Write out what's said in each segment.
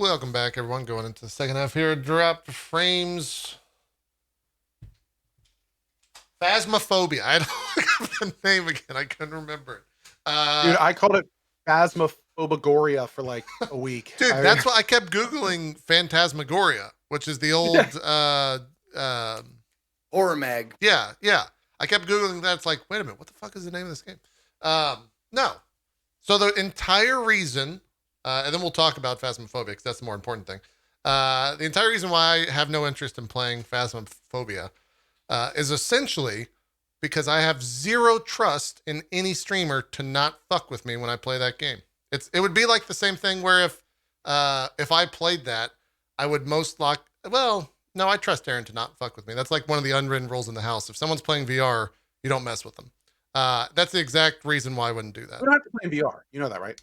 Welcome back, everyone. Going into the second half here. Dropped frames. Phasmophobia. I don't look up the name again. I couldn't remember it. Dude, I called it Phasmophobagoria for like a week. Dude, that's why I kept Googling Phantasmagoria, which is the old horror mag. Yeah. I kept Googling that. It's like, wait a minute, what the fuck is the name of this game? No. So the entire reason, and then we'll talk about Phasmophobia because that's the more important thing. The entire reason why I have no interest in playing Phasmophobia is essentially because I have zero trust in any streamer to not fuck with me when I play that game. It would be like the same thing where if I played that, I would no, I trust Aaron to not fuck with me. That's like one of the unwritten rules in the house. If someone's playing VR, you don't mess with them. That's the exact reason why I wouldn't do that. We don't have to play in VR. You know that, right?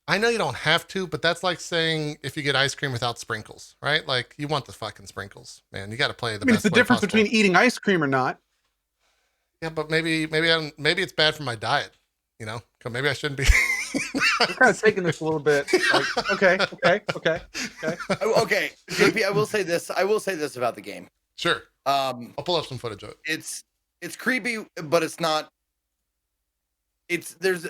I know you don't have to, but that's like saying if you get ice cream without sprinkles, right? Like you want the fucking sprinkles, man. You got to play the best. It's the difference between eating ice cream or not. Yeah, but maybe it's bad for my diet. You know, maybe I shouldn't be. We're kind of taking this a little bit. Like, okay. Okay, JP, I will say this about the game. Sure. I'll pull up some footage of it. It's creepy, but it's not. There's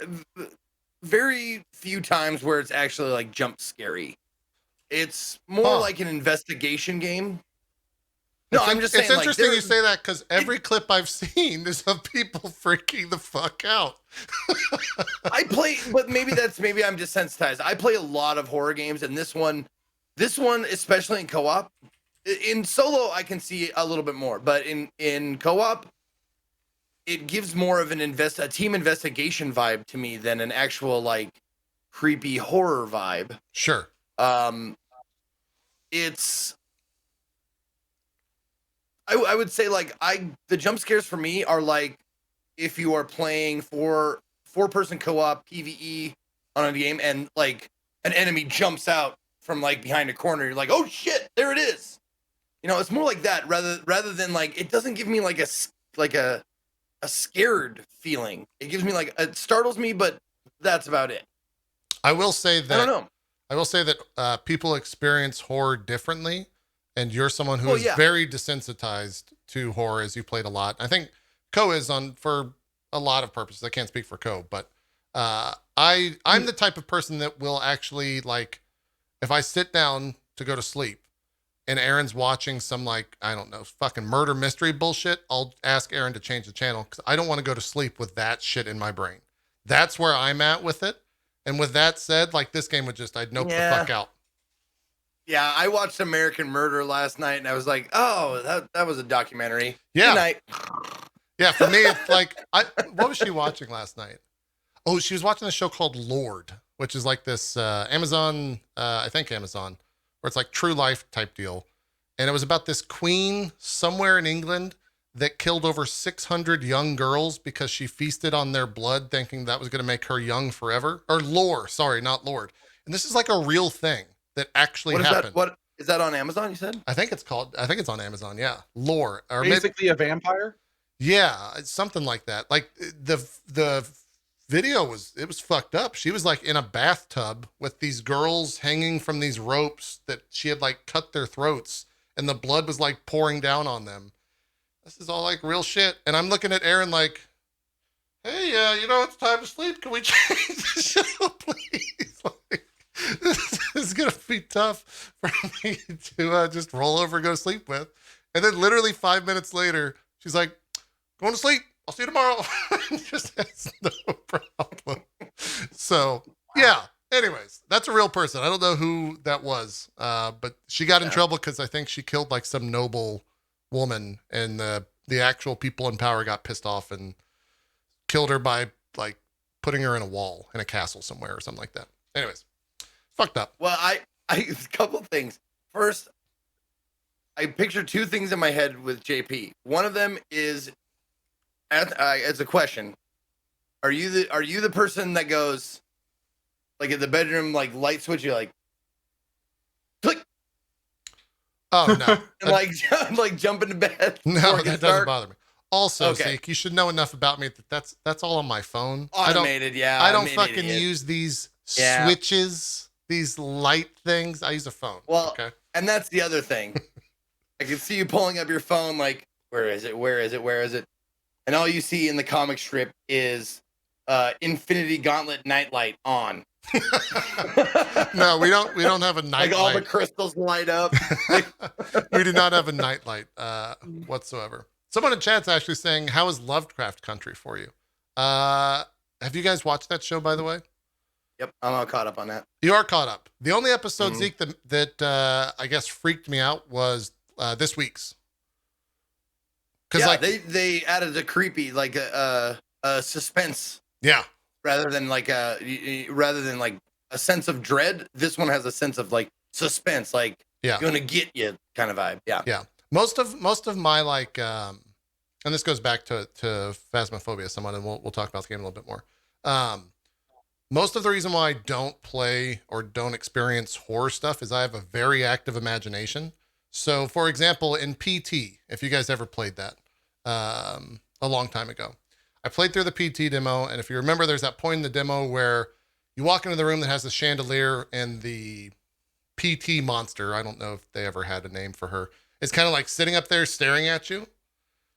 very few times where it's actually like jump scary. It's more like an investigation game. No, I'm just saying. It's interesting you say that because every clip I've seen is of people freaking the fuck out. I play, but maybe I'm desensitized. I play a lot of horror games, and this one, especially in co-op. In solo, I can see a little bit more, but in co-op, it gives more of a team investigation vibe to me than an actual like creepy horror vibe. Sure. I would say the jump scares for me are like if you are playing four-person co-op PvE on a game and like an enemy jumps out from like behind a corner, you're like, oh shit, there it is. You know, it's more like that rather than like it doesn't give me like a scared feeling. It gives me it startles me, but that's about it. I will say that I don't know. I will say that people experience horror differently. And you're someone who is very desensitized to horror as you played a lot. I think Ko is for a lot of purposes. I can't speak for Ko, but I'm the type of person that will actually like, if I sit down to go to sleep and Aaron's watching some like, I don't know, fucking murder mystery bullshit, I'll ask Aaron to change the channel because I don't want to go to sleep with that shit in my brain. That's where I'm at with it. And with that said, like this game I'd nope the fuck out. Yeah, I watched American Murder last night, and I was like, "Oh, that was a documentary." Yeah. Good night. Yeah, for me, it's like, what was she watching last night? Oh, she was watching a show called Lord, which is like this Amazon, I think Amazon, where it's like true life type deal. And it was about this queen somewhere in England that killed over 600 young girls because she feasted on their blood, thinking that was going to make her young forever. Or lore, sorry, not Lord. And this is like a real thing that actually happened. What is that on Amazon, you said? I think it's on Amazon, yeah. Lore. Or basically a vampire? Yeah, it's something like that. Like the video was fucked up. She was like in a bathtub with these girls hanging from these ropes that she had like cut their throats and the blood was like pouring down on them. This is all like real shit. And I'm looking at Aaron like, hey, it's time to sleep. Can we change the show, please? Like, this is going to be tough for me to just roll over and go to sleep with. And then literally 5 minutes later, she's like, going to sleep. I'll see you tomorrow. Just has no problem. So, yeah. Anyways, that's a real person. I don't know who that was, but she got in trouble because I think she killed like some noble woman, and the actual people in power got pissed off and killed her by like putting her in a wall in a castle somewhere or something like that. Anyways. Fucked up. Well, I a couple things. First, I picture two things in my head with JP. One of them is as a question. Are you the person that goes like in the bedroom, like light switch, you're like click? Oh no. And like jump into bed. No, that doesn't bother me. Also, Zeke, you should know enough about me that's all on my phone. Automated, I don't fucking use these switches these light things. I use a phone. Well, Okay. and that's the other thing. I can see you pulling up your phone, like, where is it? Where is it? Where is it? And all you see in the comic strip is Infinity Gauntlet Nightlight on. No, we don't have a Like all the nightlight. crystals light up. We do not have a nightlight whatsoever. Someone in chat's actually saying, "How is Lovecraft Country for you?" Have you guys watched that show, by the way? Yep, I'm all caught up on that. You are caught up. The only episode, Mhm. Zeke, that I guess freaked me out was this week's. Because Yeah, like, they added a creepy, like a suspense yeah, rather than like a sense of dread. This one has a sense of like suspense, like yeah, gonna get you kind of vibe. Yeah. yeah. Most of my like, and this goes back to Phasmophobia somewhat, and we'll talk about the game a little bit more. Most of the reason why I don't play or don't experience horror stuff is I have a very active imagination. So, for example, in PT, if you guys ever played that a long time ago, I played through the PT demo. And if you remember, there's that point in the demo where you walk into the room that has the chandelier and the PT monster. I don't know if they ever had a name for her. It's kind of like sitting up there staring at you.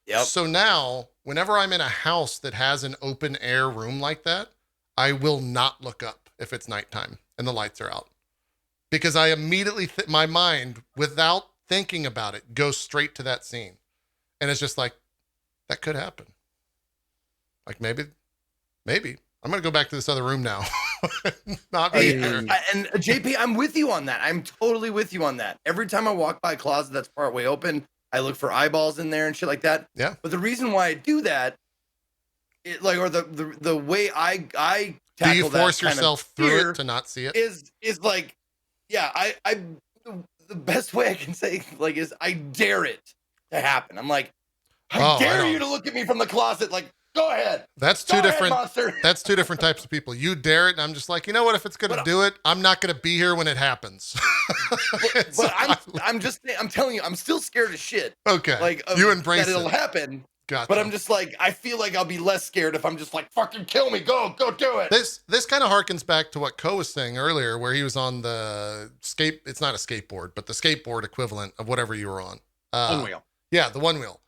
Yep. So now, whenever I'm in a house that has an open air room like that, I will not look up if it's nighttime and the lights are out, because I immediately, my mind, without thinking about it, goes straight to that scene. And it's just like, that could happen. Like maybe I'm going to go back to this other room now. Not be here. And JP, I'm with you on that. I'm totally with you on that. Every time I walk by a closet that's partway open, I look for eyeballs in there and shit like that. Yeah. But the reason why I do that, the way I tackle Do you force that kind yourself of through fear it to not see it? is like, yeah, the best way I can say like is I dare it to happen. I'm like, I dare you to look at me from the closet. Like, go ahead. That's Go two ahead, different. monster. That's two different types of people. You dare it, and I'm just like, you know what? If it's gonna do it, I'm not gonna be here when it happens. But I'm telling you, I'm still scared of shit. Okay. Like you embrace that it'll it. happen. Gotcha. But I'm just like, I feel like I'll be less scared if I'm just like, fucking kill me, go do it. This kind of harkens back to what Ko was saying earlier, where he was on the it's not a skateboard, but the skateboard equivalent of whatever you were on. One wheel. Yeah, the one wheel.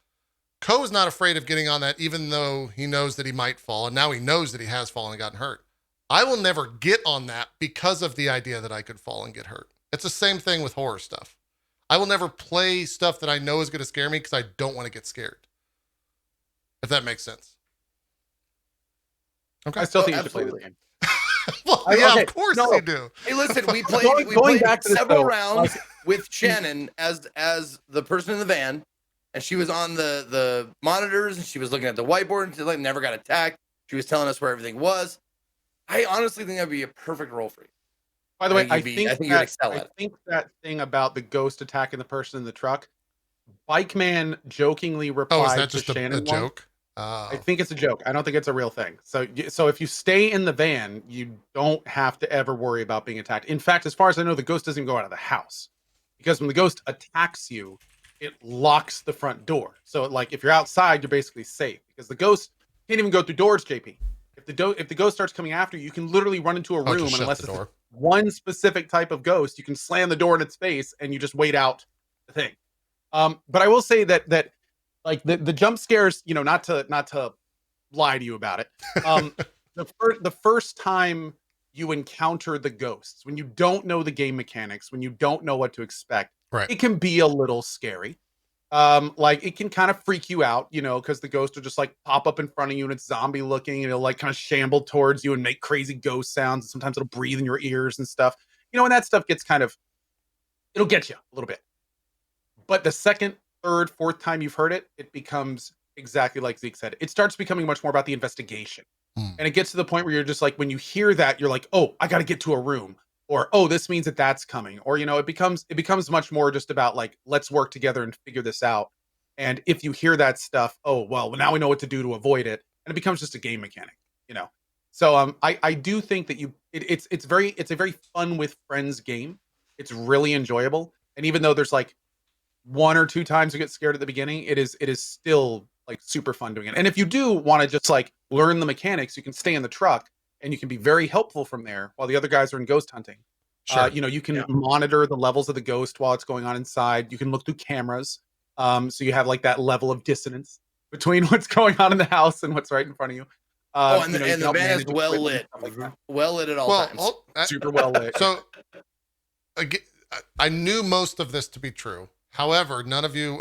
Ko is not afraid of getting on that, even though he knows that he might fall, and now he knows that he has fallen and gotten hurt. I will never get on that because of the idea that I could fall and get hurt. It's the same thing with horror stuff. I will never play stuff that I know is going to scare me because I don't want to get scared. If that makes sense. Okay. I still think you should play this game. Well, Okay, yeah, of course you do. Hey, listen, we Going played back to this, several though, rounds with Shannon as the person in the van, and she was on the monitors and she was looking at the whiteboard and she like never got attacked. She was telling us where everything was. I honestly think that'd be a perfect role for you. By the way, I you'd think excel at it. that thing about the ghost attacking the person in the truck, Bike Man jokingly Oh, is replied that to just Shannon a once. joke? I think it's a joke. I don't think it's a real thing. So if you stay in the van, you don't have to ever worry about being attacked. In fact, as far as I know, the ghost doesn't go out of the house, because when the ghost attacks you, it locks the front door. So like if you're outside, you're basically safe, because the ghost can't even go through doors, JP. If the ghost starts coming after you, you can literally run into a room, just and shut unless the it's door. one specific type of ghost, you can slam the door in its face and you just wait out the thing. But I will say that like the jump scares, you know, not to lie to you about it. The first time you encounter the ghosts, when you don't know the game mechanics, when you don't know what to expect, Right. it can be a little scary. Like it can kind of freak you out, you know, because the ghost will just like pop up in front of you and it's zombie looking and it'll like kind of shamble towards you and make crazy ghost sounds. And sometimes it'll breathe in your ears and stuff, you know, and that stuff gets it'll get you a little bit. But the second, third, fourth time you've heard it, it becomes exactly like Zeke said. It starts becoming much more about the investigation. And it gets to the point where you're just like, when you hear that, you're like, oh, I got to get to a room, or, oh, this means that that's coming. Or, you know, it becomes much more just about like, let's work together and figure this out. And if you hear that stuff, oh, well, now we know what to do to avoid it. And it becomes just a game mechanic, you know? So, I do think that it's a very fun with friends game. It's really enjoyable. And even though there's like one or two times you get scared at the beginning, it is still like super fun doing it. And if you do want to just like learn the mechanics, you can stay in the truck and you can be very helpful from there while the other guys are in ghost hunting. Sure. You know, you can monitor the levels of the ghost while it's going on inside. You can look through cameras. So you have like that level of dissonance between what's going on in the house and what's right in front of you. And you know, you the can help van is manage well equipment and lit. stuff like that. Well lit at all Well, times. Super well lit. so again, I knew most of this to be true. However, both of you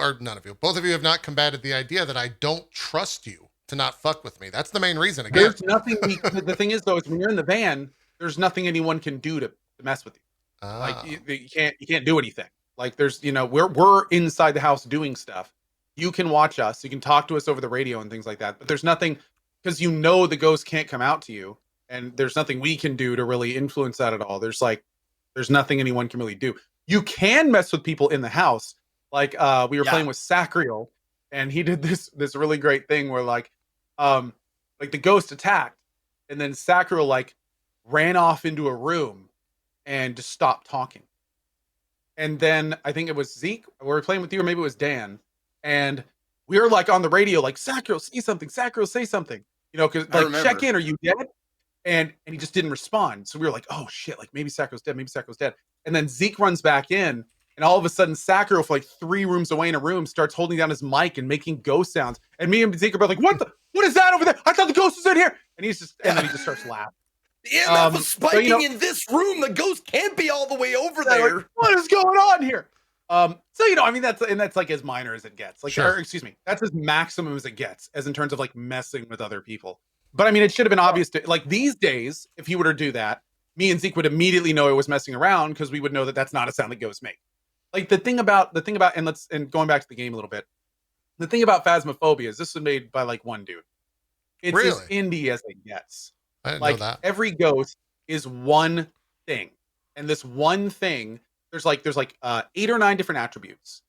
have not combated the idea that I don't trust you to not fuck with me. That's the main reason. Again, There's nothing the thing is though, is when you're in the van, there's nothing anyone can do to mess with you. Like you can't do anything. Like there's, you know, we're inside the house doing stuff. You can watch us, you can talk to us over the radio and things like that, but there's nothing, because you know the ghost can't come out to you, and there's nothing we can do to really influence that at all. There's nothing anyone can really do. You can mess with people in the house. Like we were playing with Sacriel, and he did this really great thing where like the ghost attacked, and then Sacriel like ran off into a room and just stopped talking. And then I think it was Zeke, we were playing with you, or maybe it was Dan, and we were like on the radio, like, Sacriel, say something, Sacriel, say something. You know, because like, check in, are you dead? And he just didn't respond. So we were like, oh shit, like maybe Sacriel's dead, maybe Sacriel's dead. And then Zeke runs back in, and all of a sudden Sacriel, for like 3 rooms away in a room, starts holding down his mic and making ghost sounds. And me and Zeke are both like, what is that over there? I thought the ghost was in here. And then he just starts laughing. The EMF was spiking in this room. The ghost can't be all the way over there. Like, what is going on here? So you know, I mean, that's like as minor as it gets. Like, or, excuse me, that's as maximum as it gets, as in terms of like messing with other people. But I mean, it should have been obvious to, like, these days, if he were to do that, me and Zeke would immediately know it was messing around, because we would know that that's not a sound that ghosts make. Like the thing about and going back to the game a little bit, the thing about Phasmophobia is this was made by like one dude. It's as indie as it gets. I didn't like know that. Every ghost is one thing, and this one thing, there's like 8 or 9 different attributes,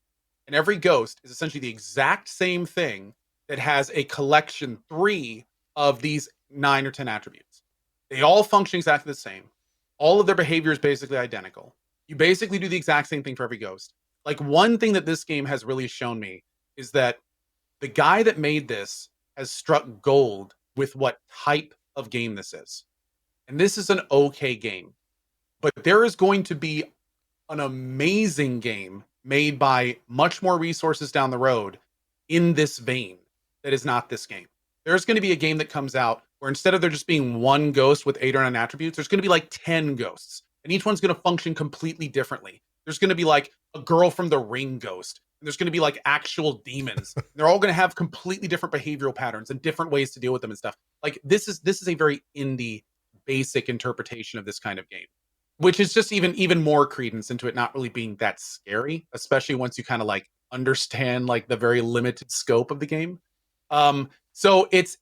and every ghost is essentially the exact same thing that has a collection 3 of these 9 or 10 attributes. They all function exactly the same. All of their behavior is basically identical. You basically do the exact same thing for every ghost. Like, one thing that this game has really shown me is that the guy that made this has struck gold with what type of game this is. And this is an okay game. But there is going to be an amazing game made by much more resources down the road in this vein that is not this game. There's going to be a game that comes out where instead of there just being one ghost with 8 or 9 attributes, there's going to be like 10 ghosts. And each one's going to function completely differently. There's going to be like a girl from the Ring ghost. And there's going to be like actual demons. They're all going to have completely different behavioral patterns and different ways to deal with them and stuff. Like, this is a very indie, basic interpretation of this kind of game, which is just even more credence into it not really being that scary, especially once you kind of like understand like the very limited scope of the game. So it's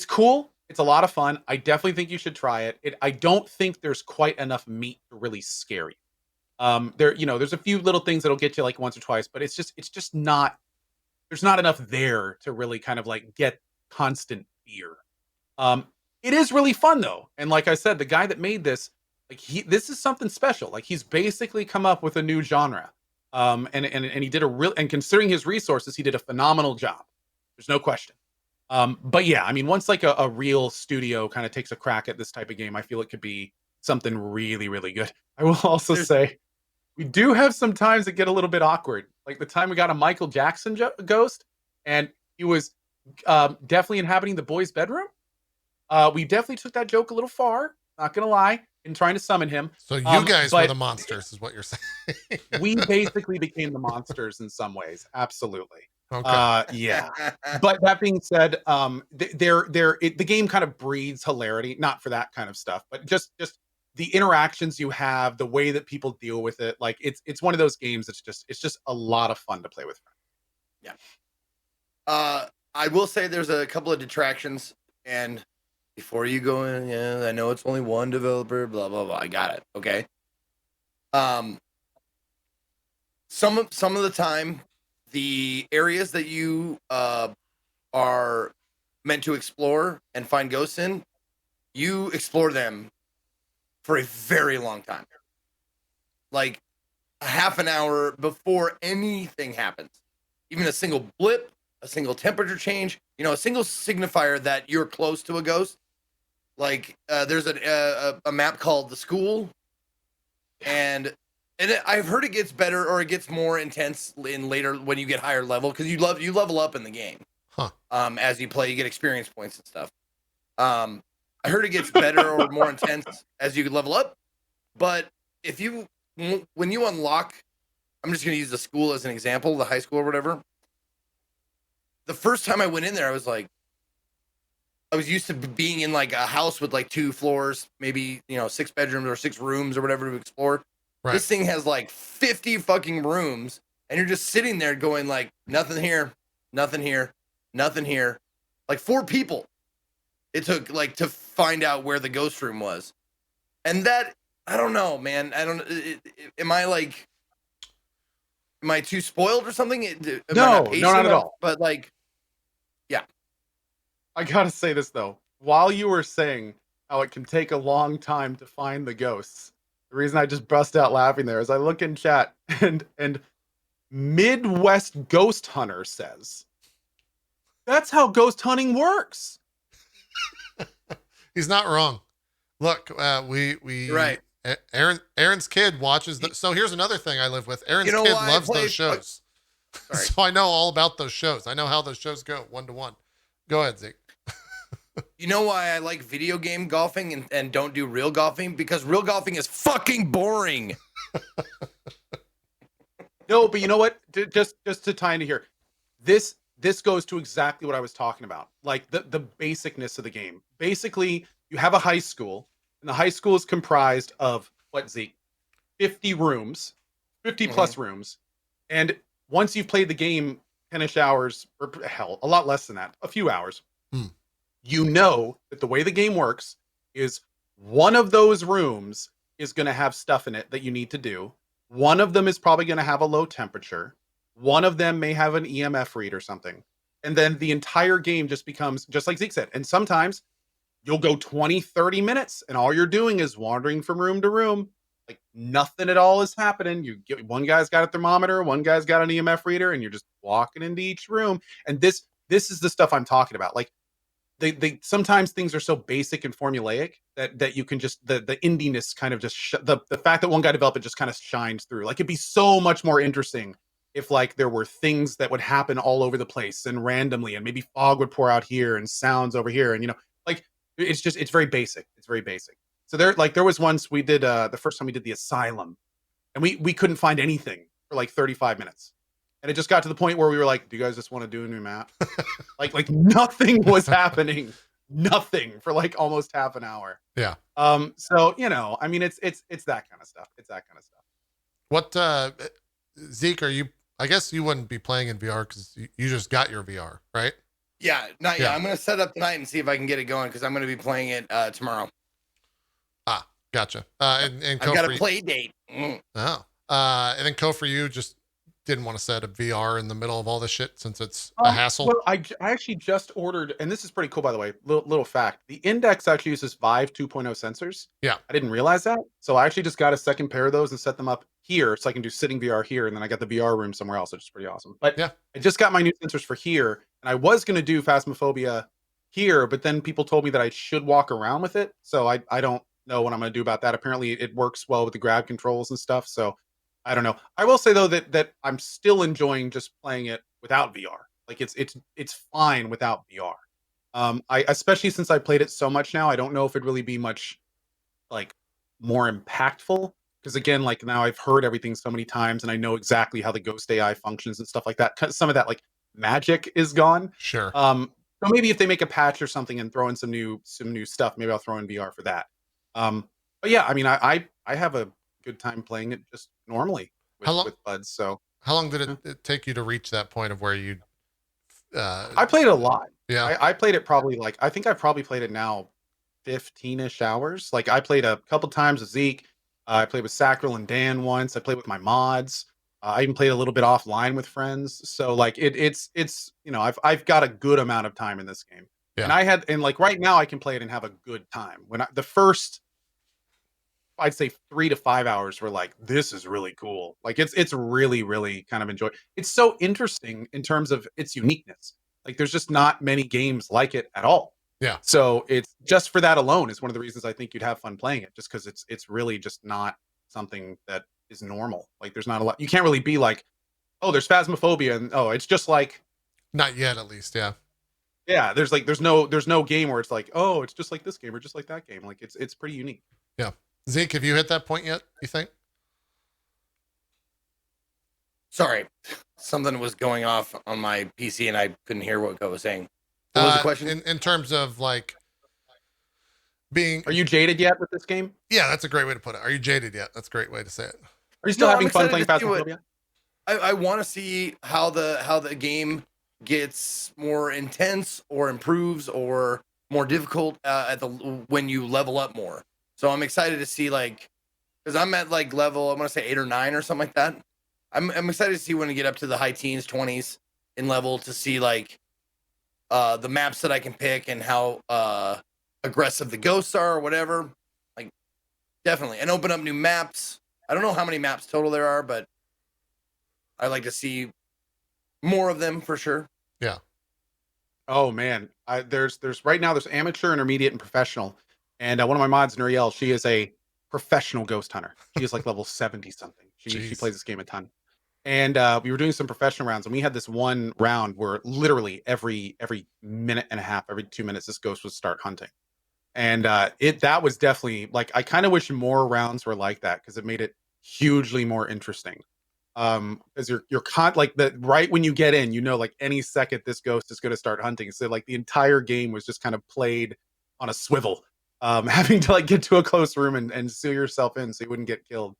cool. It's a lot of fun. I definitely think you should try it. I don't think there's quite enough meat to really scare you. There's a few little things that'll get you like once or twice, but it's just not, there's not enough there to really kind of like get constant fear. It is really fun though. And like I said, the guy that made this, like this is something special. Like, he's basically come up with a new genre. And he did and considering his resources, he did a phenomenal job. There's no question. But yeah, I mean, once like a real studio kind of takes a crack at this type of game, I feel it could be something really, really good. I will also say, we do have some times that get a little bit awkward. Like the time we got a Michael Jackson ghost, and he was definitely inhabiting the boys' bedroom. We definitely took that joke a little far, not gonna lie, in trying to summon him. So you guys were the monsters, is what you're saying. We basically became the monsters in some ways. Absolutely. Okay. Yeah. But that being said, the game kind of breeds hilarity, not for that kind of stuff, but just the interactions you have, the way that people deal with it. Like, it's one of those games that's it's just a lot of fun to play with. Yeah. I will say there's a couple of detractions, and before you go in, I know it's only one developer, blah blah blah. I got it. Okay. Some of the time, the areas that you are meant to explore and find ghosts in, you explore them for a very long time, like a half an hour before anything happens. Even a single blip, a single temperature change, a single signifier that you're close to a ghost. Like there's a map called The School, and I've heard it gets better or it gets more intense in later when you get higher level because you level up in the game. Huh. As you play, you get experience points and stuff. I heard it gets better or more intense as you level up, but when you unlock, I'm just going to use the school as an example, the high school or whatever. The first time I went in there, I was like, I was used to being in like a house with like 2 floors, maybe, 6 bedrooms or 6 rooms or whatever to explore. Right. This thing has like 50 fucking rooms, and you're just sitting there going like, nothing here, nothing here, nothing here. Like 4 people it took like to find out where the ghost room was. And that, I don't know, man. I don't, am I too spoiled or something? No, not at all. But like, I gotta say this though. While you were saying how it can take a long time to find the ghosts, the reason I just bust out laughing there is I look in chat and Midwest Ghost Hunter says, that's how ghost hunting works. He's not wrong. Look, we right. Aaron's kid watches so here's another thing I live with. Aaron's kid loves those shows. So I know all about those shows. I know how those shows go 1-to-1. Go ahead, Zeke. You know why I like video game golfing and don't do real golfing? Because real golfing is fucking boring. No, but you know what? Just to tie into here, this goes to exactly what I was talking about. Like the basicness of the game. Basically, you have a high school, and the high school is comprised of what, Zeke? 50 rooms, 50 plus rooms. And once you've played the game 10-ish hours, or hell, a lot less than that, a few hours, you know that the way the game works is one of those rooms is going to have stuff in it that you need to do. One of them is probably going to have a low temperature. One of them may have an EMF read or something. And then the entire game just becomes, just like Zeke said, and sometimes you'll go 20, 30 minutes and all you're doing is wandering from room to room. Like nothing at all is happening. One guy's got a thermometer, one guy's got an EMF reader, and you're just walking into each room. And this is the stuff I'm talking about. Like they sometimes things are so basic and formulaic that you can just the indiness kind of just the fact that one guy developed it just kind of shines through. Like it'd be so much more interesting if like there were things that would happen all over the place and randomly, and maybe fog would pour out here and sounds over here, and like it's very basic. It's very basic. So there was once we did the first time we did the asylum, and we couldn't find anything for like 35 minutes. And it just got to the point where we were like, do you guys just want to do a new map? like nothing was happening. Nothing for like almost half an hour. Yeah. So, I mean, it's that kind of stuff. It's that kind of stuff. What, Zeke, I guess you wouldn't be playing in VR because you just got your VR, right? Yeah, not yet. I'm going to set up tonight and see if I can get it going because I'm going to be playing it tomorrow. Ah, gotcha. And I've got a play date. Oh. And then for you, just didn't want to set a VR in the middle of all this shit since it's a hassle. Well, I actually just ordered, and this is pretty cool, by the way. Little fact: the Index actually uses Vive 2.0 sensors. Yeah, I didn't realize that, so I actually just got a second pair of those and set them up here, so I can do sitting VR here, and then I got the VR room somewhere else, which is pretty awesome. But yeah, I just got my new sensors for here, and I was going to do Phasmophobia here, but then people told me that I should walk around with it, so I don't know what I'm going to do about that. Apparently, it works well with the grab controls and stuff, so. I don't know. I will say though that I'm still enjoying just playing it without VR. Like it's fine without VR. I especially since I played it so much now, I don't know if it'd really be much like more impactful because again, like now I've heard everything so many times and I know exactly how the ghost AI functions and stuff like that. Some of that like magic is gone. Sure. So maybe if they make a patch or something and throw in some new stuff, maybe I'll throw in VR for that. But yeah, I mean, I have a good time playing it just normally with buds. So how long did it take you to reach that point of where you I played it a lot. Yeah, I played it probably like I think I probably played it now 15-ish hours. Like I played a couple times with Zeke. I played with Sacral and Dan once. I played with my mods. I even played a little bit offline with friends. So like it's I've got a good amount of time in this game. Yeah. And like right now I can play it and have a good time. The first I'd say 3 to 5 hours were like, this is really cool. Like it's really, really kind of enjoy. It's so interesting in terms of its uniqueness. Like there's just not many games like it at all. Yeah. So it's just for that alone is one of the reasons I think you'd have fun playing it, just because it's really just not something that is normal. Like there's not a lot. You can't really be like, oh, there's Phasmophobia, and oh, it's just like. Not yet, at least. Yeah. Yeah, there's no game where it's like, oh, it's just like this game or just like that game. Like it's pretty unique. Yeah. Zeke, have you hit that point yet, you think? Sorry, something was going off on my PC and I couldn't hear what Go was saying. What was the question? In terms of like being. Are you jaded yet with this game? Yeah, that's a great way to put it. Are you jaded yet? That's a great way to say it. Are you still having fun excited playing to see what- Phasmophobia? I want to see how the game gets more intense or improves or more difficult when you level up more. So I'm excited to see, like, because I'm at like level, I'm gonna say 8 or 9 or something like that. I'm excited to see when we get up to the high teens, 20s in level, to see like the maps that I can pick and how aggressive the ghosts are or whatever. Like, definitely, and open up new maps. I don't know how many maps total there are, but I'd like to see more of them for sure. Yeah. Oh man, there's right now there's amateur, intermediate, and professional. And one of my mods, Nuriel, she is a professional ghost hunter. She is like level 70 something. She Jeez. plays this game a ton. And we were doing some professional rounds, and we had this one round where literally every minute and a half, every 2 minutes, this ghost would start hunting. And that was definitely like, I kind of wish more rounds were like that, because it made it hugely more interesting. Because you're like that right when you get in, you know, like any second this ghost is going to start hunting. So like the entire game was just kind of played on a swivel, having to like get to a close room and seal yourself in so you wouldn't get killed.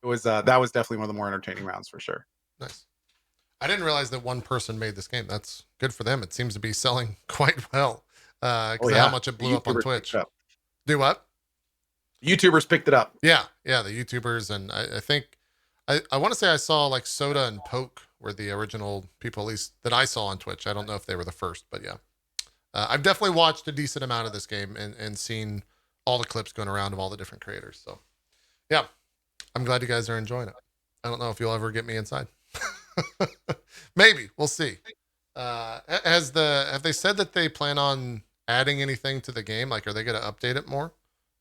It was that was definitely one of the more entertaining rounds for sure. Nice. I didn't realize that one person made this game. That's good for them. It seems to be selling quite well because of how much it blew up on Twitch. Do what? YouTubers picked it up. Yeah, the YouTubers, and I think I want to say I saw like Soda and Poke were the original people, at least that I saw on Twitch. I don't know if they were the first, but yeah. I've definitely watched a decent amount of this game and seen all the clips going around of all the different creators. So yeah, I'm glad you guys are enjoying it. I don't know if you'll ever get me inside. Maybe, we'll see. Have they said that they plan on adding anything to the game? Like, are they going to update it more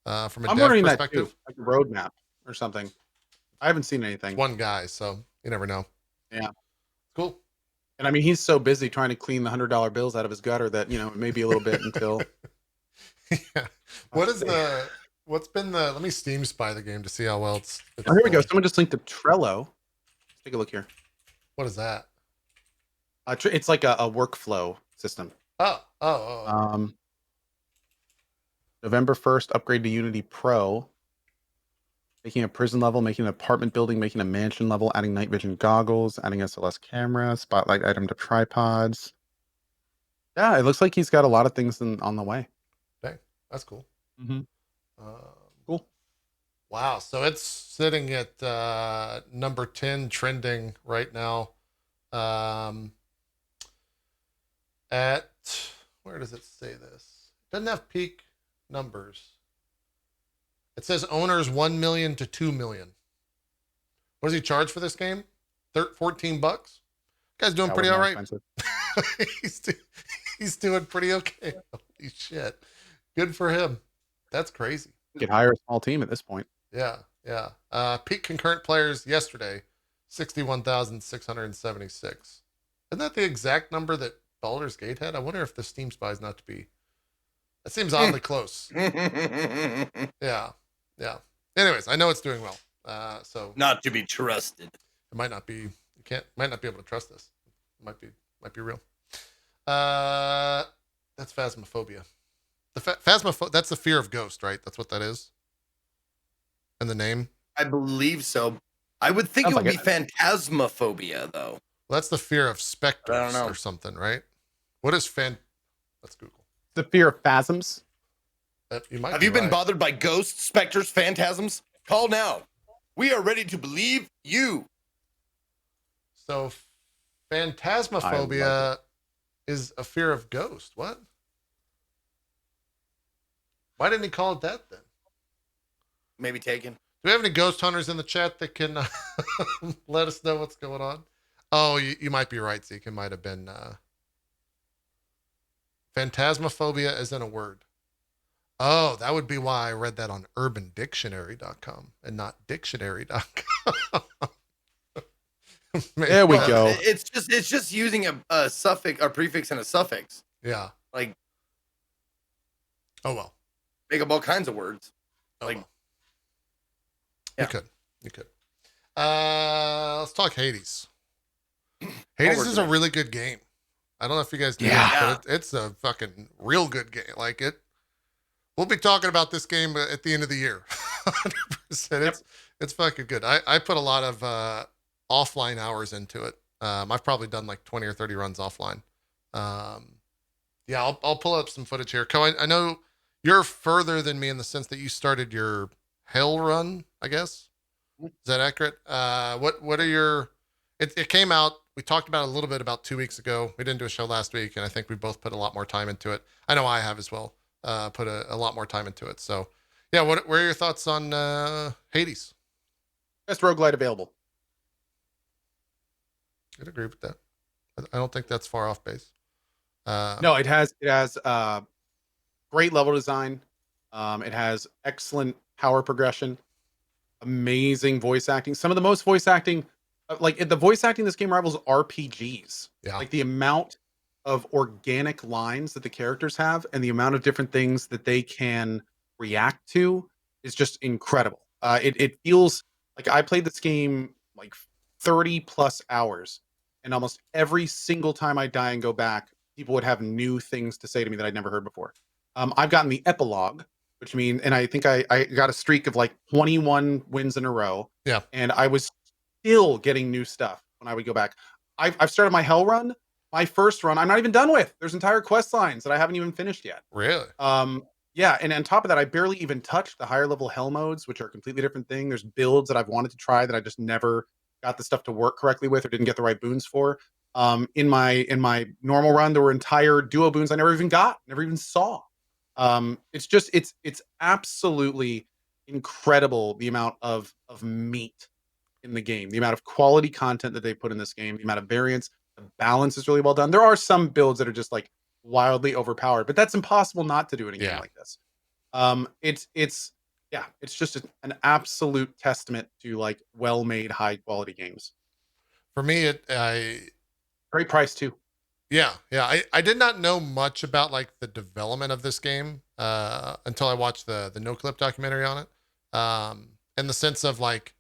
from a dev perspective? That too, like a roadmap or something. I haven't seen anything. One guy, so you never know. Yeah. Cool. And I mean, he's so busy trying to clean the $100 bills out of his gutter that, you know, it may be a little bit until. Yeah. What's been let me Steam spy the game to see how well it's oh, here we go. Someone just linked to Trello. Let's take a look here. What is that? It's like a workflow system. Oh. November 1st, upgrade to Unity Pro. Making a prison level, making an apartment building, making a mansion level, adding night vision goggles, adding SLS camera, spotlight item to tripods. Yeah, it looks like he's got a lot of things on the way. Dang, that's cool. Mm-hmm. Cool. Wow, so it's sitting at number 10 trending right now. At where does it say this? It doesn't have peak numbers. It says owners 1 million to 2 million. What does he charge for this game? $14. Guy's doing pretty all right. he's doing pretty okay. Holy shit. Good for him. That's crazy. You could hire a small team at this point. Yeah. Peak concurrent players yesterday, 61,676. Isn't that the exact number that Baldur's Gate had? I wonder if the Steam spy is not to be. That seems oddly close. Yeah. Anyways, I know it's doing well. So not to be trusted. It might not be. Might not be able to trust this. It might be real. That's Phasmophobia. That's the fear of ghost, right? That's what that is. And the name? I believe so. I would think Sounds it would like be Phantasmophobia, though. Well, that's the fear of specters I don't know. or something, right? What is Let's Google. The fear of phasms. Have you been right. bothered by ghosts, specters, phantasms? Call now. We are ready to believe you. So, Phantasmophobia is a fear of ghost. What? Why didn't he call it that then? Maybe taken. Do we have any ghost hunters in the chat that can let us know what's going on? Oh, you might be right, Zeke. It might have been Phantasmophobia as in a word. Oh, that would be why I read that on urbandictionary.com and not dictionary.com. Maybe There we Well, go. it's just using a suffix, a prefix, and a suffix. Yeah. Like Oh well. make up all kinds of words. Oh Like, well. yeah. You could. Let's talk Hades. Hades we're is a good. really good game. I don't know if you guys knew Yeah. that, but it's a fucking real good game. Like it, we'll be talking about this game at the end of the year. 100%. It's fucking good. I put a lot of offline hours into it. I've probably done like 20 or 30 runs offline. Yeah, I'll pull up some footage here. Co, I know you're further than me in the sense that you started your hell run, I guess. Is that accurate? What are your? It came out. We talked about it a little bit about 2 weeks ago. We didn't do a show last week, and I think we both put a lot more time into it. I know I have as well. Put a lot more time into it. So, yeah. What are your thoughts on Hades? Best roguelite available. I'd agree with that. I don't think that's far off base. No, it has great level design. It has excellent power progression, amazing voice acting. Some of the most voice acting, the voice acting in this game rivals RPGs. Yeah. Like the amount of organic lines that the characters have and the amount of different things that they can react to is just incredible. It feels like I played this game like 30 plus hours, and almost every single time I die and go back, people would have new things to say to me that I'd never heard before. I've gotten the epilogue, which means, and I think I got a streak of like 21 wins in a row. Yeah. And I was still getting new stuff when I would go back. I've started my hell run. My first run, I'm not even done with. There's entire quest lines that I haven't even finished yet. Really? Yeah, and on top of that, I barely even touched the higher level hell modes, which are a completely different thing. There's builds that I've wanted to try that I just never got the stuff to work correctly with or didn't get the right boons for. In my normal run, there were entire duo boons I never even got, never even saw. It's absolutely incredible the amount of meat in the game, the amount of quality content that they put in this game, the amount of variance, the balance is really well done. There are some builds that are just like wildly overpowered, but that's impossible not to do in a game like this. It's just an absolute testament to like well-made, high-quality games. For me, Great price too. Yeah. I did not know much about like the development of this game until I watched the No Clip documentary on it. In the sense of like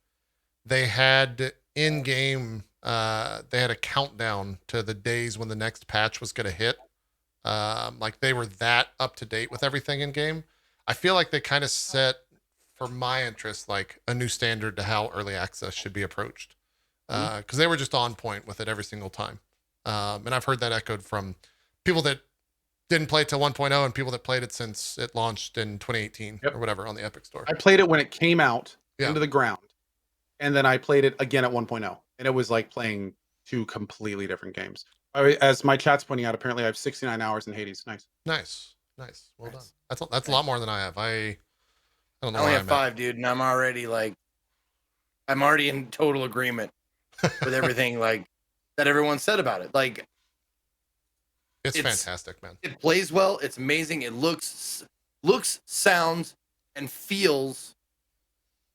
they had in game, they had a countdown to the days when the next patch was going to hit. Like they were that up to date with everything in game. I feel like they kind of set, for my interest, like a new standard to how early access should be approached. Because they were just on point with it every single time. And I've heard that echoed from people that didn't play it till 1.0 and people that played it since it launched in 2018 or whatever on the Epic Store. I played it when it came out Yeah. into the ground, and then I played it again at 1.0, and it was like playing two completely different games. As my chat's pointing out, apparently I have 69 hours in Hades. Nice. Nice. Well done. That's a lot more than I have. I don't know. I only where have I'm at. 5, dude, and I'm already in total agreement with everything like that everyone said about it. Like It's fantastic, man. it plays well, it's amazing, it looks, sounds, and feels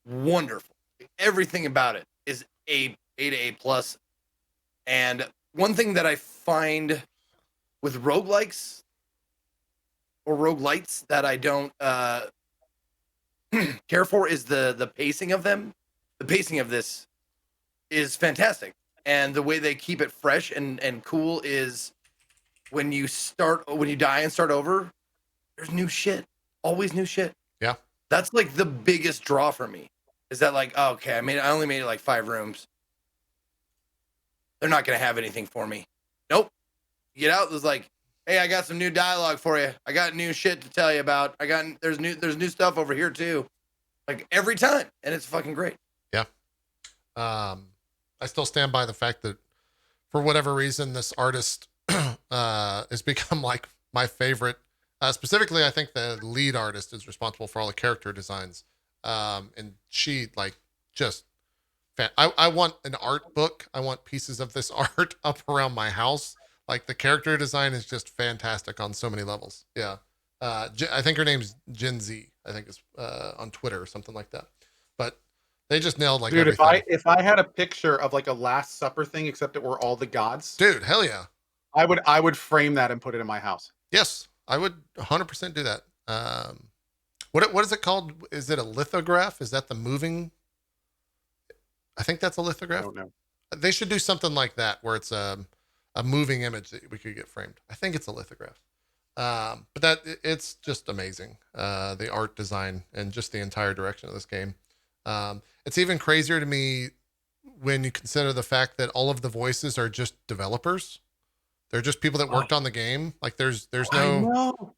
wonderful. Everything about it is A to A plus. And one thing that I find with roguelikes or roguelites that I don't care for is the pacing of them. The pacing of this is fantastic. And the way they keep it fresh and cool is when you die and start over, there's new shit. Always new shit. Yeah. That's like the biggest draw for me. Is that like, oh, okay, I only made it like 5 rooms. They're not gonna have anything for me. Nope. You get out, there's like, hey, I got some new dialogue for you. I got new shit to tell you about. There's new stuff over here too. Like every time. And it's fucking great. Yeah. I still stand by the fact that for whatever reason, this artist has become like my favorite. Specifically, I think the lead artist is responsible for all the character designs. And she like just, I want an art book. I want pieces of this art up around my house. Like the character design is just fantastic on so many levels. Yeah. I think her name's Gen Z. I think it's on Twitter or something like that. But they just nailed like Dude, everything. if I had a picture of like a Last Supper thing, except it were all the gods, Dude, hell yeah. I would frame that and put it in my house. Yes, I would 100% do that. What is it called? Is it a lithograph? Is that the moving? I think that's a I lithograph. don't know. They should do something like that where it's a moving image that we could get framed. I think it's a lithograph. But it's just amazing. The art design and just the entire direction of this game. It's even crazier to me when you consider the fact that all of the voices are just developers. They're just people that worked on the game. Like there's no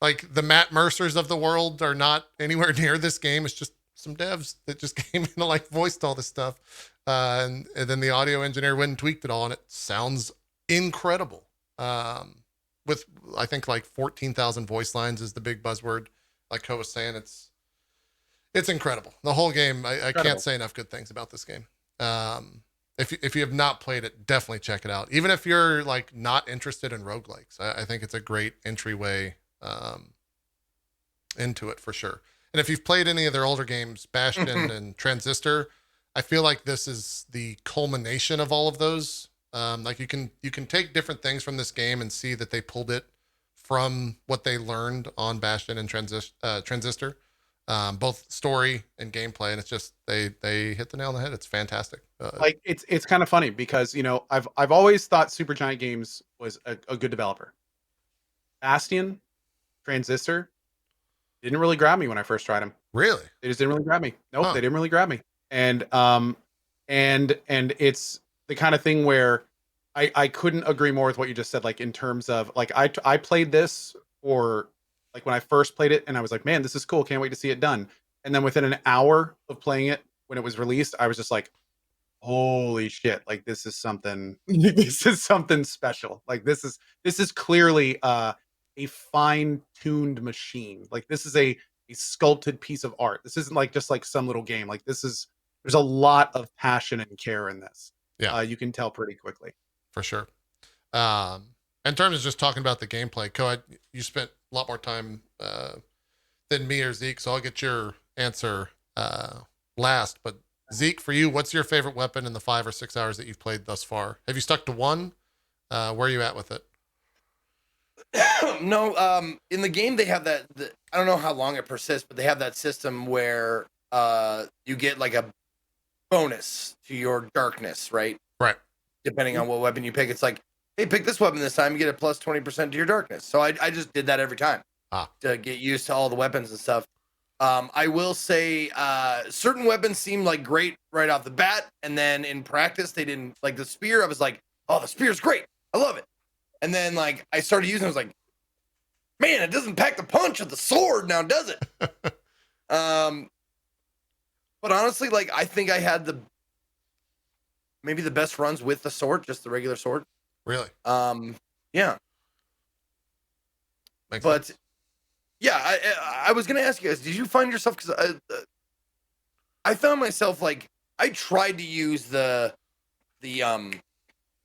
like the Matt Mercers of the world are not anywhere near this game. It's just some devs that just came in and like voiced all this stuff. And then the audio engineer went and tweaked it all, and it sounds incredible. With I think like 14,000 voice lines is the big buzzword. Like Ko was saying, it's incredible. The whole game, I can't say enough good things about this game. If you have not played it, definitely check it out. Even if you're like not interested in roguelikes, I think it's a great entryway into it for sure. And if you've played any of their older games, Bastion and Transistor, I feel like this is the culmination of all of those. Like you can take different things from this game and see that they pulled it from what they learned on Bastion and Transistor, both story and gameplay. And it's just they hit the nail on the head. It's fantastic. Like it's kind of funny because I've always thought Supergiant Games was a good developer. Bastion, Transistor didn't really grab me when I first tried them. Really? They just didn't really grab me. Nope, they didn't really grab me. And it's the kind of thing where I couldn't agree more with what you just said. Like in terms of like I played this for like when I first played it and I was like, man, this is cool. Can't wait to see it done. And then within an hour of playing it when it was released, I was just like, holy shit! Like this is something. This is something special. Like this is clearly a fine-tuned machine. Like this is a sculpted piece of art. This isn't like just like some little game. Like there's a lot of passion and care in this. Yeah, you can tell pretty quickly. For sure. In terms of just talking about the gameplay, Ko, you spent a lot more time than me or Zeke, so I'll get your answer last. But Zeke, for you, what's your favorite weapon in the 5 or 6 hours that you've played thus far? Have you stuck to one? Where are you at with it? No, in the game they have that. I don't know how long it persists, but they have that system where you get like a bonus to your darkness, right? Right. Depending on what weapon you pick, it's like, hey, pick this weapon this time, you get a plus 20% to your darkness. So I just did that every time to get used to all the weapons and stuff. I will say certain weapons seem like great right off the bat, and then in practice they didn't. Like the spear, I was like, oh, the spear's great, I love it. And then like I started using it, I was like, man, it doesn't pack the punch of the sword now, does it? But honestly, like I think I had maybe the best runs with the sword, just the regular sword. Really? Yeah. Makes but sense. yeah, I was gonna ask you guys, did you find yourself, because I found myself like I tried to use the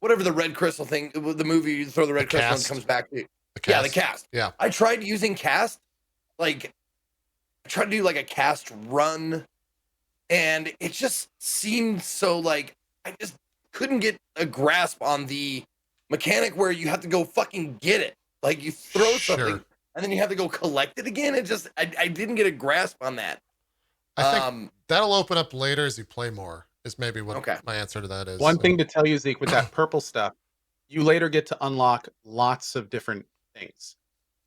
whatever the red crystal thing, the movie you throw the red crystal and it comes back to you. Yeah, the cast. Yeah. I tried using cast, like I tried to do like a cast run, and it just seemed so like I just couldn't get a grasp on the mechanic where you have to go fucking get it. Like you throw something and then you have to go collect it again. It just I didn't get a grasp on that. I think that'll open up later as you play more, is maybe what Okay. my answer to that is. One thing to tell you, Zeke, with that purple stuff, you later get to unlock lots of different things.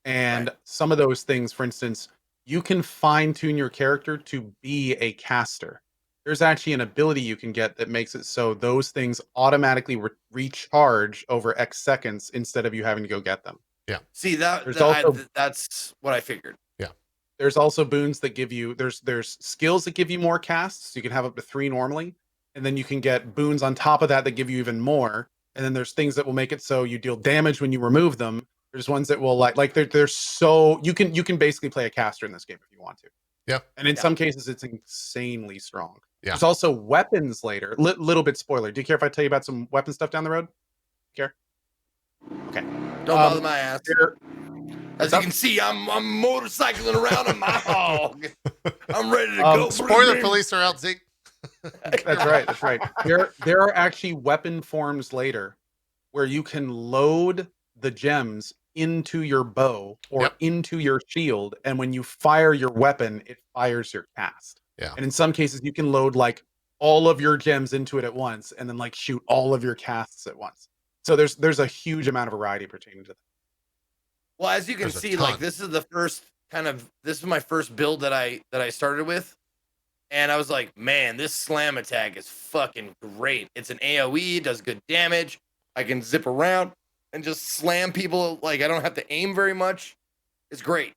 And some of those things, for instance, you can fine tune your character to be a caster. There's actually an ability you can get that makes it so those things automatically recharge over X seconds instead of you having to go get them. Yeah. See that's what I figured. Yeah. There's also boons that give you there's skills that give you more casts. You can have up to 3 normally, and then you can get boons on top of that give you even more. And then there's things that will make it so you deal damage when you remove them. There's ones that will like there's so you can basically play a caster in this game if you want to. Yeah. And in some cases it's insanely strong. Yeah. There's also weapons later. Little bit spoiler. Do you care if I tell you about some weapon stuff down the road? Care? Okay. Don't bother my ass. As you can see, I'm motorcycling around on my hog. I'm ready to go. Spoiler police are out, Zeke. That's right. That's right. There are actually weapon forms later where you can load the gems into your bow or into your shield, and when you fire your weapon, it fires your cast. Yeah. And in some cases, you can load like all of your gems into it at once, and then like shoot all of your casts at once. So there's a huge amount of variety pertaining to that. Well, as you can There's a see, ton. like this is my first build that I started with. And I was like, man, this slam attack is fucking great. It's an AoE, does good damage. I can zip around and just slam people. Like, I don't have to aim very much. It's great.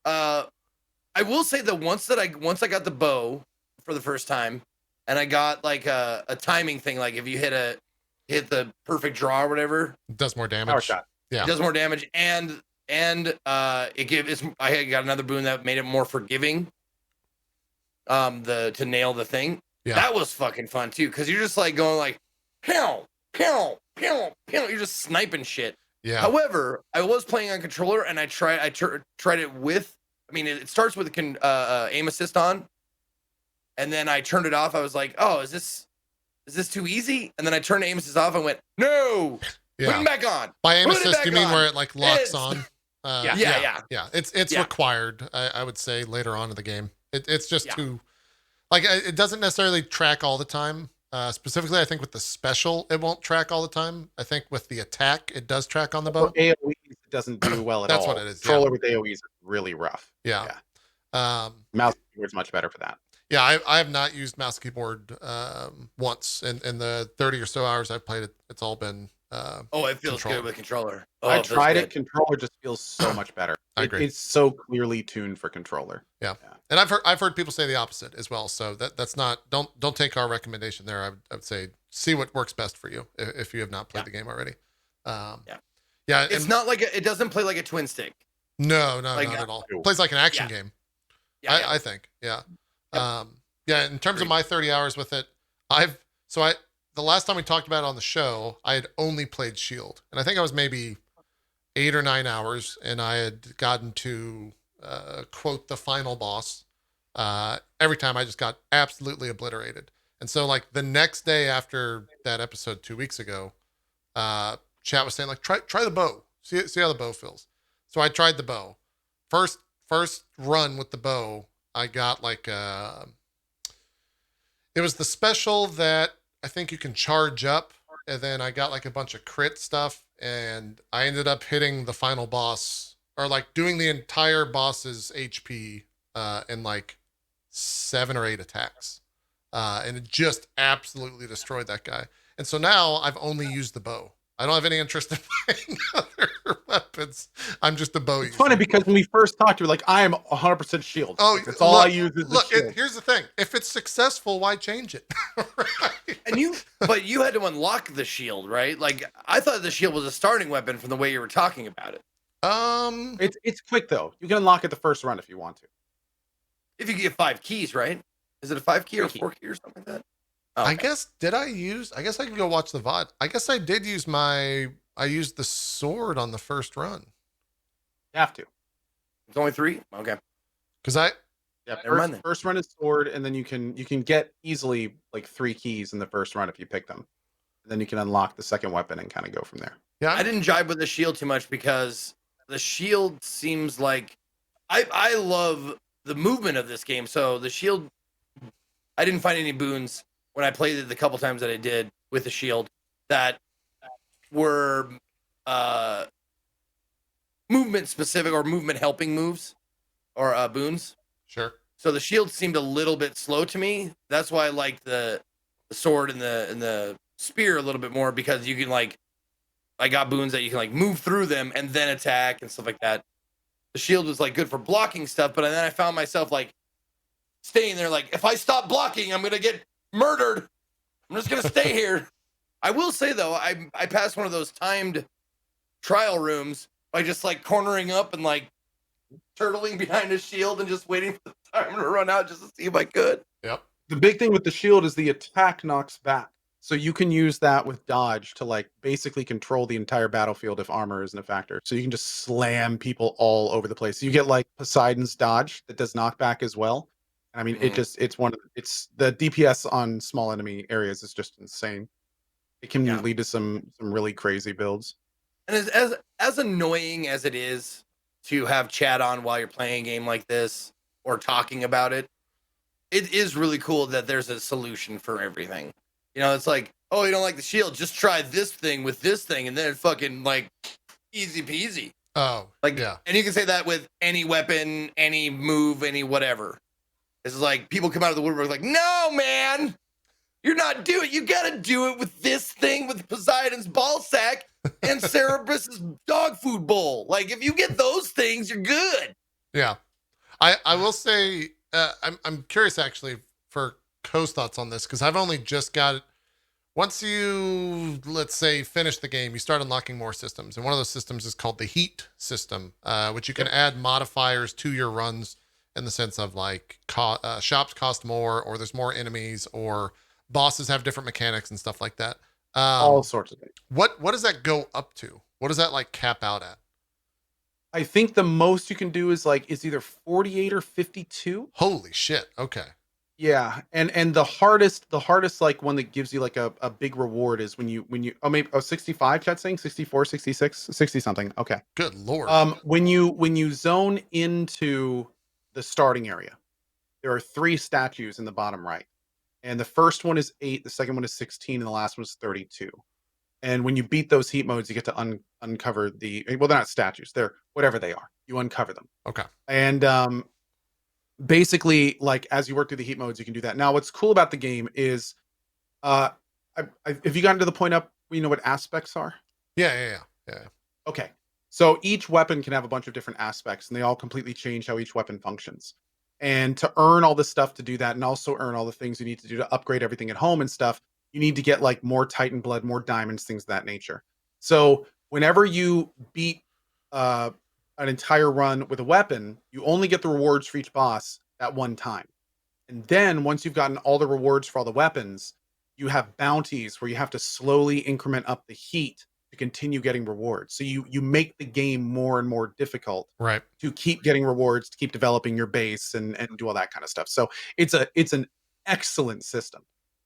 I will say that once I got the bow for the first time, and I got like a timing thing, like if you hit the perfect draw or whatever, It does more damage. Power shot. Yeah. it does more damage, and I got another boon that made it more forgiving. To nail the thing. Yeah. That was fucking fun too, because you're just like going like pew, pew, pew, pew. You're just sniping shit. Yeah. However, I was playing on controller, and I tried it with. I mean, it starts with aim assist on, and then I turned it off. I was like, oh, is this too easy? And then I turned aim assist off and went, no, put it back on. By aim Put it assist, back you mean on. where it like locks It's- on? Yeah. It's Yeah. required. I would say later on in the game. It's just Yeah. too, like, it doesn't necessarily track all the time. Specifically, I think with the special, it won't track all the time. I think with the attack, it does track on the bow. For AoEs, it doesn't do well at That's all. what it is, Controller with AoEs is really rough. Yeah. Mouse keyboard's much better for that. Yeah, I have not used mouse and keyboard once in the 30 or so hours I've played it. It's all been It feels controller. good with controller. Oh, I it feels tried good. it. Controller just feels so much better. I agree. It's so clearly tuned for controller. And I've heard people say the opposite as well. So that's not, don't take our recommendation there. I would say see what works best for you if you have not played the game already. Yeah. It's not like it doesn't play like a twin stick. No, like, not at all. It plays like an action game. I think. Yeah. In terms of my 30 hours with it, the last time we talked about it on the show, I had only played Shield, and I think I was maybe 8 or 9 hours, and I had gotten to quote the final boss. Every time I just got absolutely obliterated. And so like the next day after that episode 2 weeks ago, chat was saying like, try the bow, see how the bow feels. So I tried the bow. First run with the bow, I got like it was the special that I think you can charge up, and then I got like a bunch of crit stuff, and I ended up hitting the final boss, or like doing the entire boss's HP in like 7 or 8 attacks. And it just absolutely destroyed that guy. And so now I've only used the bow. I don't have any interest in playing other weapons. I'm just a bow user. It's funny because when we first talked, you were like, I am 100% shield. Oh, that's all I use is the shield. Here's the thing. If it's successful, why change it? Right? But you had to unlock the shield, right? Like I thought the shield was a starting weapon from the way you were talking about it. It's quick though. You can unlock it the first run if you want to. If you get 5 keys, right? Is it a 5 key or 3 4 key or something like that? Oh, I guess I can go watch the VOD. I guess I did use I used the sword on the first run. You have to. It's only 3? Okay. Because Never mind then. First run is sword, and then you can get easily like 3 keys in the first run if you pick them. And then you can unlock the second weapon and kind of go from there. Yeah. I didn't jibe with the shield too much because the shield seems like I love the movement of this game. So the shield, I didn't find any boons when I played it the couple times that I did with the shield that were movement specific or movement helping moves or boons. Sure. So the shield seemed a little bit slow to me. That's why I liked the sword and the spear a little bit more, because you can like, I got boons that you can like move through them and then attack and stuff like that. The shield was like good for blocking stuff, but then I found myself like staying there. Like if I stop blocking, I'm going to get murdered. I'm just going to stay here. I will say though, I passed one of those timed trial rooms by just like cornering up and like turtling behind a shield and just waiting for the timer to run out just to see if I could. Yep. The big thing with the shield is the attack knocks back. So you can use that with dodge to like basically control the entire battlefield if armor isn't a factor. So you can just slam people all over the place. So you get like Poseidon's dodge that does knockback as well. I mean, Mhm. it's the DPS on small enemy areas is just insane. It can Yeah. lead to some really crazy builds. And as annoying as it is to have chat on while you're playing a game like this or talking about it, it is really cool that there's a solution for everything. You know, it's like, oh, you don't like the shield, just try this thing with this thing, and then it fucking like easy peasy. Oh, Like, yeah. and you can say that with any weapon, any move, any whatever. It's like people come out of the woodwork like, no, man, you're not doing it. You got to do it with this thing with Poseidon's ball sack and Cerberus's dog food bowl. Like, if you get those things, you're good. Yeah. I will say, I'm curious actually for Co's thoughts on this, because I've only just got it. Once you, let's say, finish the game, you start unlocking more systems. And one of those systems is called the heat system, which you can add modifiers to your runs in the sense of like shops cost more, or there's more enemies, or bosses have different mechanics and stuff like that. All sorts of things. What does that go up to? What does that like cap out at? I think the most you can do is either 48 or 52. Holy shit. Okay. Yeah, and the hardest like one that gives you like a big reward is when you maybe 65, chat saying 64, 66, 60 something. Okay. Good Lord. When you zone into the starting area, there are 3 statues in the bottom right. And the first one is 8, the second one is 16, and the last one is 32. And when you beat those heat modes, you get to uncover they're not statues, they're whatever they are. You uncover them. Okay. And basically, like as you work through the heat modes, you can do that. Now, what's cool about the game is, have you gotten to the point up where you know what aspects are? Yeah. Okay, so each weapon can have a bunch of different aspects, and they all completely change how each weapon functions. And to earn all the stuff to do that, and also earn all the things you need to do to upgrade everything at home and stuff, you need to get like more Titan blood, more diamonds, things of that nature. So whenever you beat an entire run with a weapon, you only get the rewards for each boss at one time. And then once you've gotten all the rewards for all the weapons, you have bounties where you have to slowly increment up the heat to continue getting rewards. So you make the game more and more difficult, right, to keep getting rewards, to keep developing your base and do all that kind of stuff. So it's an excellent system.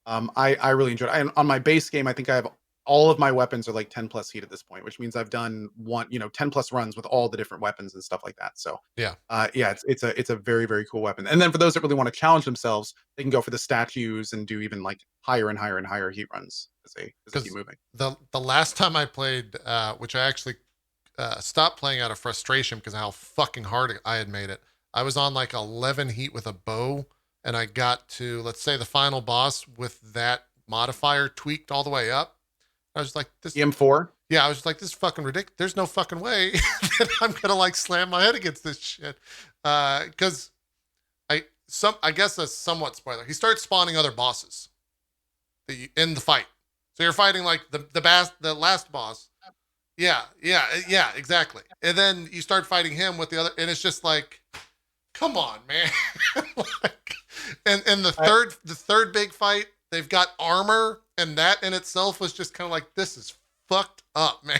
I really enjoyed it. On my base game, I think I have all of my weapons are like 10 plus heat at this point, which means I've done 10 plus runs with all the different weapons and stuff like that. So yeah, it's a very, very cool weapon. And then for those that really want to challenge themselves, they can go for the statues and do even like higher and higher and higher heat runs as they keep moving. The last time I played, which I actually stopped playing out of frustration because of how fucking hard I had made it. I was on like 11 heat with a bow, and I got to, let's say, the final boss with that modifier tweaked all the way up. I was like, this EM4? Yeah, I was like, this is fucking ridiculous. There's no fucking way that I'm gonna like slam my head against this shit. Because I guess that's somewhat spoiler. He starts spawning other bosses in the fight. So you're fighting like the last boss. Yeah, exactly. And then you start fighting him with the other, and it's just like, come on, man. Like, and the third big fight, they've got armor, and that in itself was just kind of like, this is fucked up, man.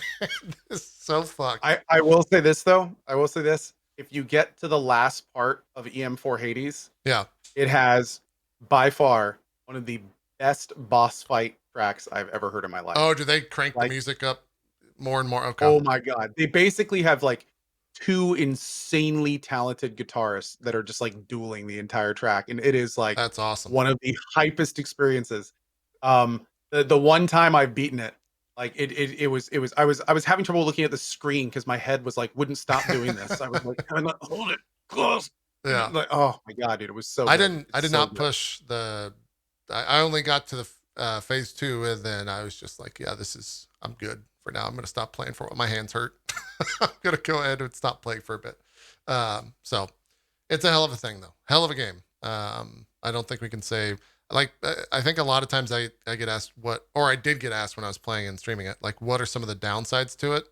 This is so fucked. I will say this though. If you get to the last part of EM4 Hades, yeah, it has by far one of the best boss fight tracks I've ever heard in my life. Oh, do they crank the music up more and more? Okay. Oh my god. They basically have like 2 insanely talented guitarists that are just like dueling the entire track, and it is like, that's awesome. One of the hypest experiences. The one time I've beaten it, like it was I was having trouble looking at the screen because my head was like wouldn't stop doing this. I was like, hold it close. Yeah. Like, oh my god, dude, it was so I good. did not push I only got to the phase 2, and then I was just like, yeah, I'm good for now. I'm gonna stop playing for what my hands hurt. I'm gonna go ahead and stop playing for a bit. So it's a hell of a thing though. Hell of a game. I don't think we can say, like, I think a lot of times I get asked I did get asked when I was playing and streaming it, like, what are some of the downsides to it?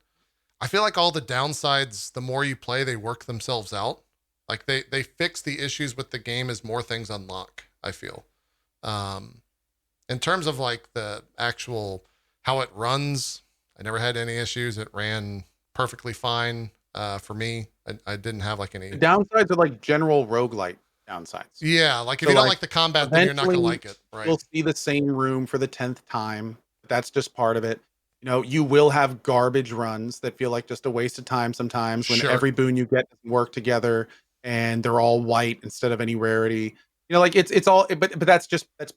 I feel like all the downsides, the more you play, they work themselves out. Like they fix the issues with the game as more things unlock, I feel. In terms of like the actual how it runs, I never had any issues. It ran perfectly fine for me. I didn't have like any. The downsides are like general roguelite downsides. Yeah, like if So, you don't like, like the combat, then you're not gonna eventually like it, right? you'll see the same room for the 10th time. That's just part of it. You know, you will have garbage runs that feel like just a waste of time sometimes when Sure. every boon you get doesn't work together and they're all white instead of any rarity. You know, like it's all, but that's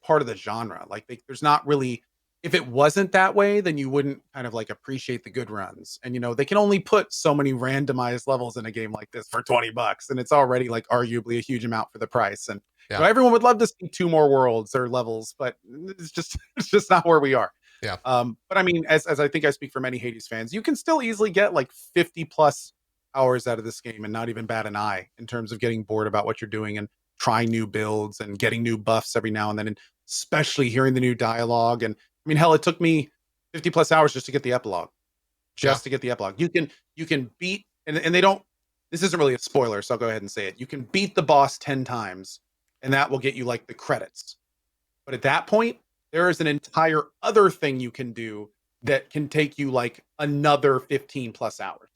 part of the genre. Like there's not really, if it wasn't that way, then you wouldn't kind of like appreciate the good runs. And you know, they can only put so many randomized levels in a game like this for $20, and it's already like arguably a huge amount for the price. And Yeah. you know, everyone would love to see 2 more worlds or levels, but it's just not where we are. Yeah. But I mean, as I think I speak for many Hades fans, you can still easily get like 50 plus hours out of this game and not even bat an eye in terms of getting bored about what you're doing and trying new builds and getting new buffs every now and then, and especially hearing the new dialogue. And I mean, hell, it took me 50 plus hours just to get the epilogue. To get the epilogue. You can beat, and they don't, this isn't really a spoiler, so I'll go ahead and say it. You can beat the boss 10 times, and that will get you like the credits. But at that point, there is an entire other thing you can do that can take you like another 15 plus hours.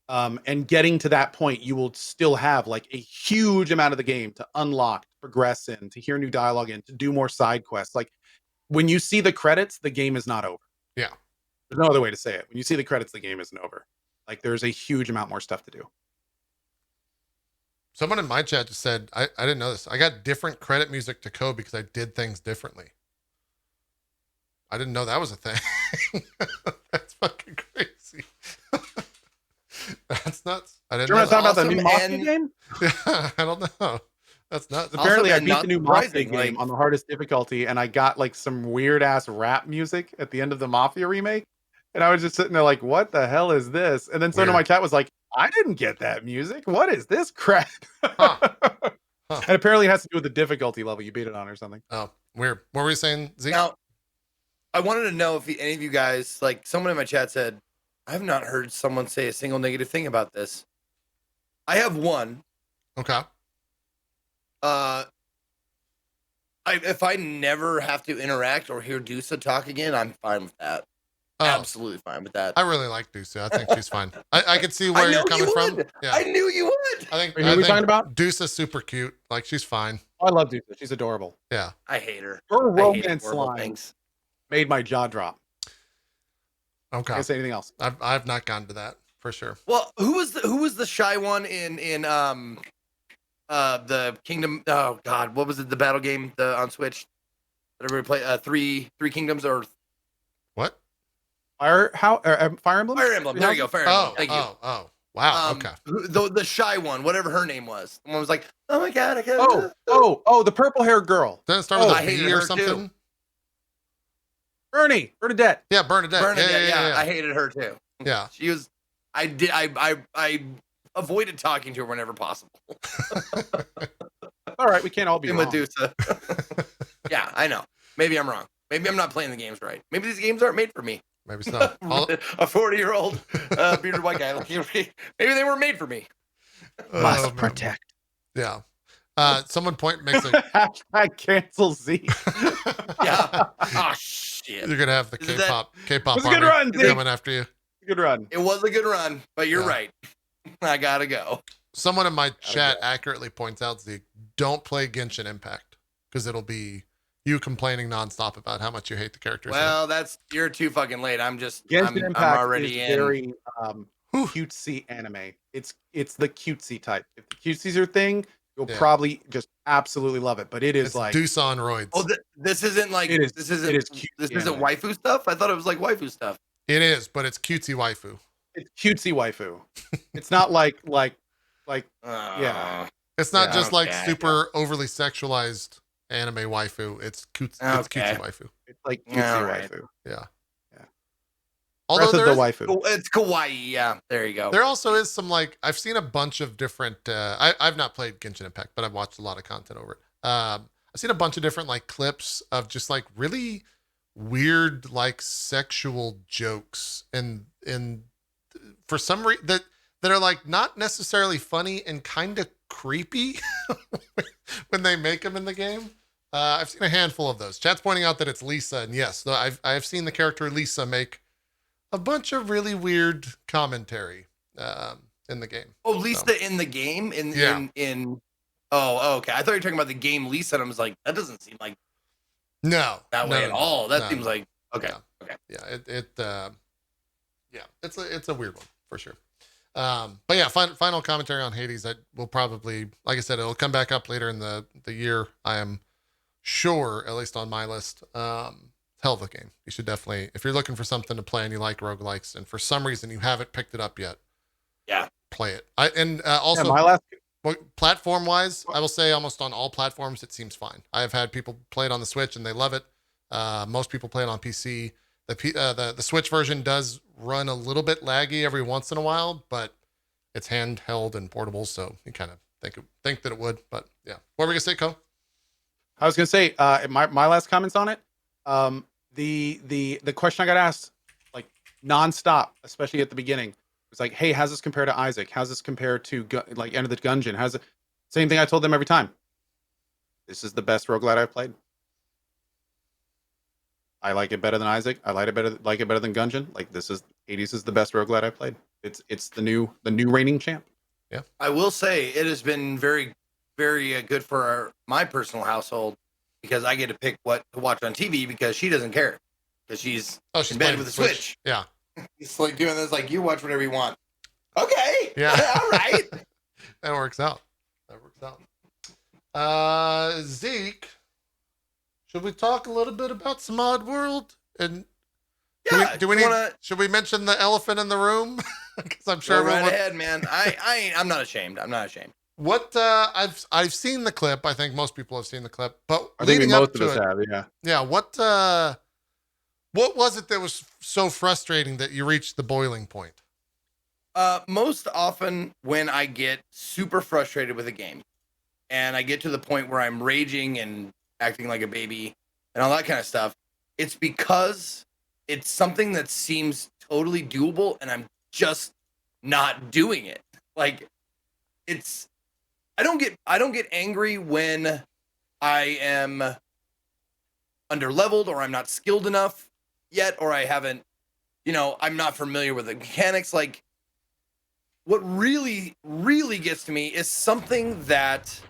And getting to that point, you will still have like a huge amount of the game to unlock, to progress in, to hear new dialogue in, to do more side quests. Like when you see the credits, the game is not over. Yeah. There's no other way to say it. When you see the credits, the game isn't over. Like there's a huge amount more stuff to do. Someone in my chat just said, I didn't know this. I got different credit music to code because I did things differently. I didn't know that was a thing. That's fucking crazy. That's nuts. I didn't You know want to talk about the awesome, new Mafia and- game? Yeah, I don't know. That's nuts. Apparently, I and beat not the new Mafia surprising, game like- on the hardest difficulty, and I got like some weird ass rap music at the end of the Mafia remake. And I was just sitting there like, what the hell is this? And then someone in Weird. my chat was like, I didn't get that music. What is this crap? Huh. Huh. And apparently it has to do with the difficulty level you beat it on or something. Oh, weird. What were you saying, Z? Now, I wanted to know if any of you guys, like someone in my chat said, I have not heard someone say a single negative thing about this. I have one. Okay. If I never have to interact or hear Dusa talk again, I'm fine with that. Oh, Absolutely fine with that. I really like Dusa. I think she's fine. I could see where I know you're coming you from. would. Yeah. I knew you would. I think Wait, who are we talking about? Dusa's super cute. Like she's fine. Oh, I love Dusa. She's adorable. Yeah. I hate her. Her I hate romance horrible line things. made my jaw drop. Okay. Can't say anything else. I've not gotten to that for sure. Well, who was the shy one in the Kingdom? Oh God, what was it? The battle game on Switch that everybody play? Three Kingdoms or What? Fire Emblem? Fire Emblem. There you go, Fire Emblem. Oh, Thank you. oh. Wow. Okay. The shy one, whatever her name was. The one was like, oh my God, I can't. The purple haired girl. Doesn't it start with I a hated B or her, something? too. Bernadette. Yeah, Bernadette. Bernadette, Yeah. I hated her too. Yeah. She was. I avoided talking to her whenever possible. All right, we can't all be In wrong. Medusa. Yeah, I know. Maybe I'm wrong. Maybe I'm not playing the games right. Maybe these games aren't made for me. Maybe so. A 40-year-old bearded white guy. Maybe they weren't made for me. Must man. protect. Yeah. Someone makes a. Hashtag cancel Z. Yeah. Oh shit. You're gonna have the Is that- K-pop It was a good army run, Zeke. coming after you. Good run. It was a good run, but you're Yeah. right. I gotta go. Someone in my chat go. accurately points out, Zeke, don't play Genshin Impact because it'll be you complaining nonstop about how much you hate the characters. Well, you're too fucking late. I'm Genshin I'm Impact already is in. very cutesy anime. It's the cutesy type. If the cutesy your thing, you'll Yeah. probably just absolutely love it. But it is it's like Deuce on roids. Oh, this isn't like It is- this isn't it is cute this isn't anime. waifu stuff. I thought it was like waifu stuff. It is, but it's cutesy waifu. it's cutesy waifu. It's not like Yeah. It's not Yeah, just like okay. super overly sexualized anime waifu. It's cute. It's Okay. cutesy waifu. it's like cutesy All right. waifu. Yeah. Yeah. Although Breath there of the is- waifu. It's kawaii. Yeah, there you go. there also is some like I've seen a bunch of different. I've not played Genshin Impact, but I've watched a lot of content over it. I've seen a bunch of different like clips of just like really weird like sexual jokes and for some reason that are like not necessarily funny and kind of creepy when they make them in the game. I've seen a handful of those. Chat's pointing out that it's Lisa, and yes, I've seen the character Lisa make a bunch of really weird commentary in the game. Oh, Lisa in the game? Yeah. Oh, okay. I thought you were talking about the game Lisa, and I was like, that doesn't seem like No, that way at all. That seems like okay. Yeah. Okay. Yeah, it's a weird one for sure. But yeah, final commentary on Hades. That will probably, like I said, it'll come back up later in the year. I am sure, at least on my list. Hell of a game. You should definitely, if you're looking for something to play and you like roguelikes, and for some reason you haven't picked it up yet, yeah, play it. Also, my last platform wise, I will say almost on all platforms it seems fine. I have had people play it on the Switch and they love it. Most people play it on PC. The Switch version does run a little bit laggy every once in a while, but it's handheld and portable, so you kind of think that it would. But yeah, what were we gonna say, Co? I was gonna say my last comments on it. The question I got asked like nonstop, especially at the beginning, was like, "Hey, how's this compare to Isaac? How's this compare to like End of the Gungeon? How's it?" Same thing I told them every time. This is the best roguelite I've played. I like it better than Isaac. I like it better than Gungeon. Like Hades is the best roguelite I've played. It's the new reigning champ. Yeah. I will say it has been very, very good for my personal household because I get to pick what to watch on TV because she doesn't care because she's in bed with the Switch. Yeah. It's like doing this, like you watch whatever you want. Okay. Yeah. All right. That works out. Zeke, should we talk a little bit about some Oddworld? And Yeah. should we mention the elephant in the room? Because I'm sure Go right everyone. ahead, man. I'm not ashamed. I'm not ashamed. What I've seen the clip. I think most people have seen the clip. But I think leading most up of to us it, have. Yeah. yeah. What was it that was so frustrating that you reached the boiling point? Most often when I get super frustrated with a game and I get to the point where I'm raging and acting like a baby and all that kind of stuff, it's because it's something that seems totally doable and I'm just not doing it. Like I don't get angry when I am underleveled or I'm not skilled enough yet or I haven't, I'm not familiar with the mechanics. Like what really, really gets to me is something that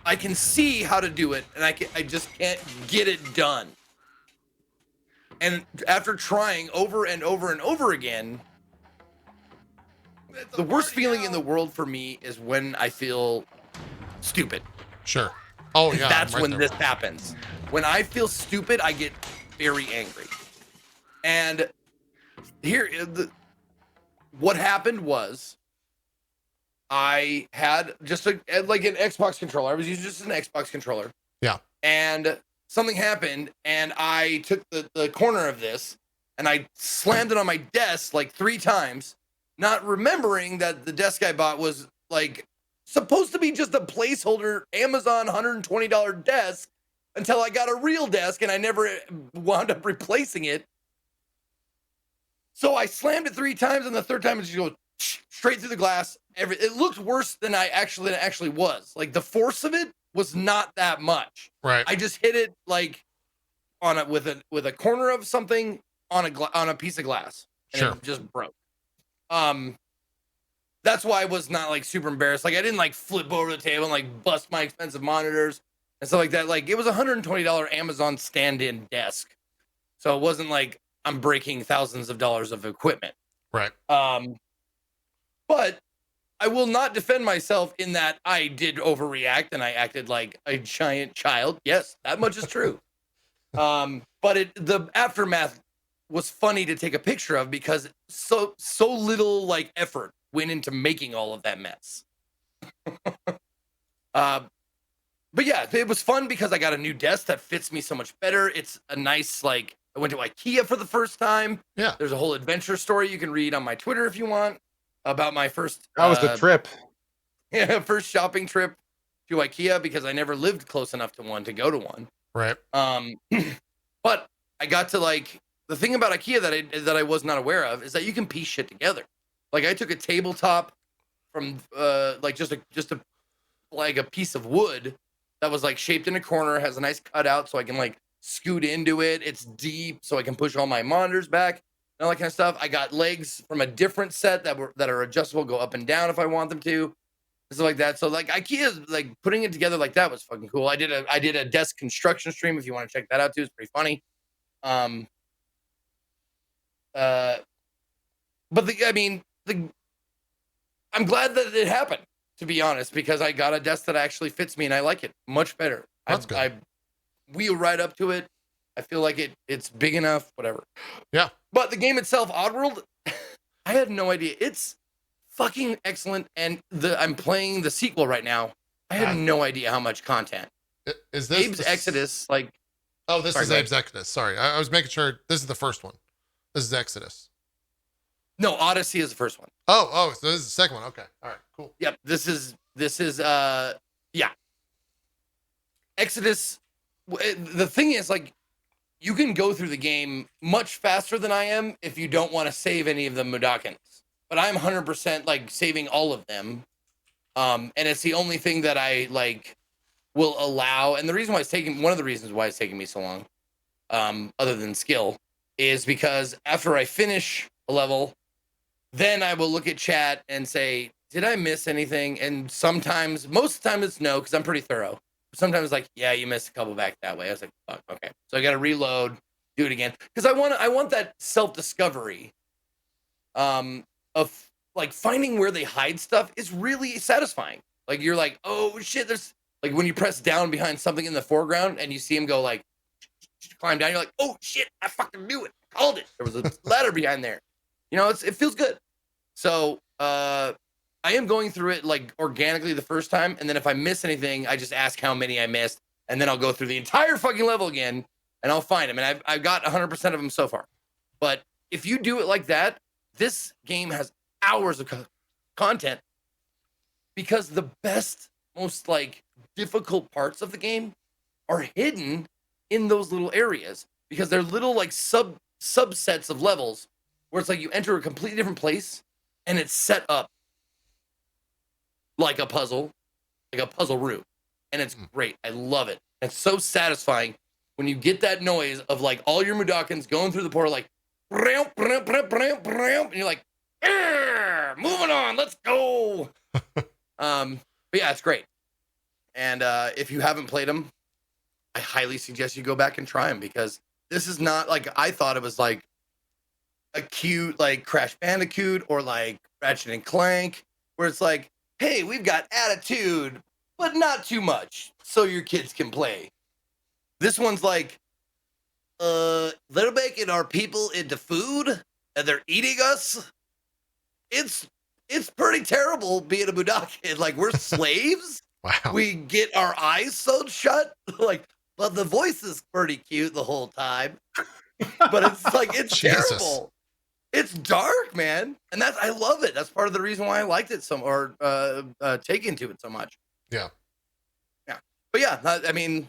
I can see how to do it, and I just can't get it done. And after trying over and over and over again, the worst feeling in the world for me is when I feel stupid. Sure. Oh yeah. That's I'm right when there. this happens. When I feel stupid, I get very angry. And what happened was I had just like an Xbox controller. I was using just an Xbox controller. Yeah. And something happened and I took the corner of this and I slammed it on my desk like 3 times, not remembering that the desk I bought was like supposed to be just a placeholder Amazon $120 desk until I got a real desk and I never wound up replacing it. So I slammed it 3 times, and the third time it just goes straight through the glass. It looked worse than it actually was. Like the force of it was not that much. Right. I just hit it like with a corner of something on a piece of glass, and Sure. it just broke. That's why I was not like super embarrassed. Like I didn't like flip over the table and like bust my expensive monitors and stuff like that. Like it was a $120 Amazon stand-in desk, so it wasn't like I'm breaking thousands of dollars of equipment. Right. But I will not defend myself in that I did overreact and I acted like a giant child. Yes, that much is true. But the aftermath was funny to take a picture of because so little like effort went into making all of that mess. But yeah, it was fun because I got a new desk that fits me so much better. It's a nice like. I went to IKEA for the first time. Yeah. There's a whole adventure story you can read on my Twitter if you want about my first. That was the trip. Yeah, first shopping trip to IKEA because I never lived close enough to one to go to one. Right. But I got to like the thing about IKEA that I was not aware of is that you can piece shit together. Like I took a tabletop from like just a like a piece of wood that was like shaped in a corner, has a nice cutout so I can like scoot into it. It's deep so I can push all my monitors back and all that kind of stuff. I got legs from a different set that are adjustable, go up and down if I want them to. Stuff like that. So like IKEA, like putting it together like that was fucking cool. I did a desk construction stream if you want to check that out too. It's pretty funny. But I'm glad that it happened, to be honest, because I got a desk that actually fits me and I like it much better. That's good. I wheel right up to it. I feel like it's big enough, whatever. Yeah. But the game itself, Oddworld, I had no idea. It's fucking excellent. And I'm playing the sequel right now. I had no idea how much content. Is this Abe's Exodus, like... Oh, this is Abe's Exodus. Sorry. I was making sure this is the first one. This is Exodus. No, Odyssey is the first one. Oh, so this is the second one. Okay. All right, cool. Yep. This is yeah. Exodus. The thing is, like, you can go through the game much faster than I am if you don't want to save any of the Mudokons. But I'm 100% like saving all of them. And it's the only thing that I like will allow. And the reason why one of the reasons why it's taking me so long, other than skill, is because after I finish a level, then I will look at chat and say, did I miss anything? And sometimes, most of the time it's no, because I'm pretty thorough. Sometimes it's like, yeah, you missed a couple back that way. I was like, fuck, okay. So I got to reload, do it again. Because I want that self-discovery of like finding where they hide stuff is really satisfying. Like you're like, oh shit, there's like when you press down behind something in the foreground and you see him go like, climb down, you're like, oh shit, I fucking knew it. I called it. There was a ladder behind there. You know, it feels good. So I am going through it like organically the first time, and then if I miss anything, I just ask how many I missed, and then I'll go through the entire fucking level again, and I'll find them. And I've got 100% of them so far. But if you do it like that, this game has hours of content, because the best, most like difficult parts of the game are hidden in those little areas, because they're little like subsets of levels where it's like you enter a completely different place and it's set up like a puzzle room. And it's great. I love it. It's so satisfying when you get that noise of like all your Mudokons going through the portal, like, and you're like, moving on, let's go. But yeah, it's great. And if you haven't played them, I highly suggest you go back and try them, because this is not like, I thought it was like a cute like Crash Bandicoot or like Ratchet and Clank, where it's like, hey, we've got attitude, but not too much, so your kids can play. This one's like, they're making our people into food and they're eating us. It's pretty terrible being a Budokan. Like, we're slaves. Wow. We get our eyes sewed shut. Like, but the voice is pretty cute the whole time. But it's like, it's terrible. It's dark, man. And I love it. That's part of the reason why I liked it taken to it so much. Yeah. Yeah. But yeah, I mean,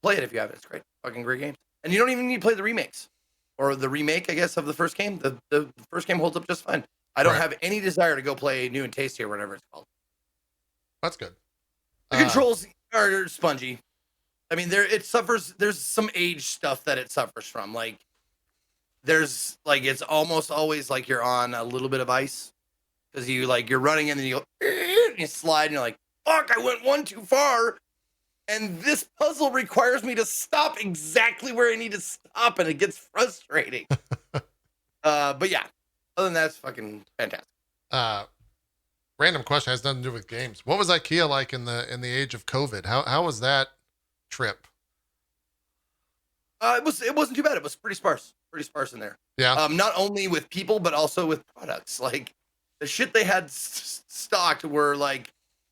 play it if you have it. It's great. Fucking great game. And you don't even need to play the remakes. Or the remake, I guess, of the first game. The first game holds up just fine. I don't have any desire to go play New and Tasty or whatever it's called. That's good. The controls are spongy. I mean, there's some age stuff that it suffers from. Like, there's like, it's almost always like you're on a little bit of ice, because you're running and then you go, and you slide and you're like, fuck, I went one too far. And this puzzle requires me to stop exactly where I need to stop, and it gets frustrating. But yeah, other than that, it's fucking fantastic. Random question, has nothing to do with games. What was IKEA like in the age of COVID? How was that trip? It wasn't too bad. It was pretty sparse in there. Yeah. Not only with people, but also with products. Like, the shit they had stocked were like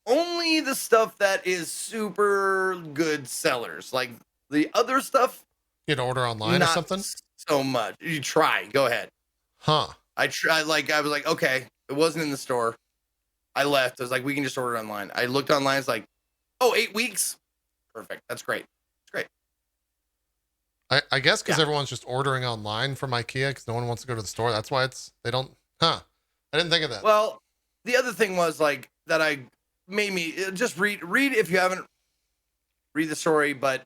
only the stuff that is super good sellers. Like, the other stuff, You had to order online or something? So much. You try. Go ahead. Huh. I was like, okay, it wasn't in the store. I left. I was like, we can just order it online. I looked online. It's like, 8 weeks. Perfect. That's great. It's great. I guess because everyone's just ordering online from IKEA because no one wants to go to the store. That's why they don't. Huh. I didn't think of that. Well, the other thing was like that made me just read if you haven't read the story, but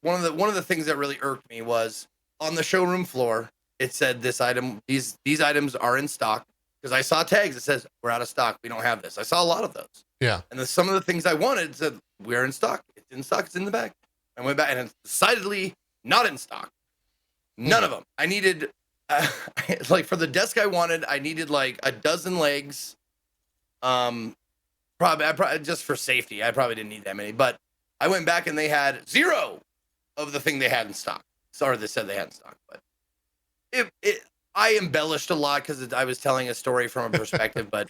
one of the things that really irked me was on the showroom floor. It said these items are in stock, because I saw tags that says we're out of stock. We don't have this. I saw a lot of those. Yeah. And then some of the things I wanted said we're in stock. It's in stock. It's in the bag. I went back and it's decidedly not in stock. None of them. I needed like for the desk I wanted, I needed like a dozen legs. Probably just for safety. I probably didn't need that many, but I went back and they had 0 of the thing they had in stock. Sorry, they said they had in stock, but I embellished a lot because I was telling a story from a perspective, but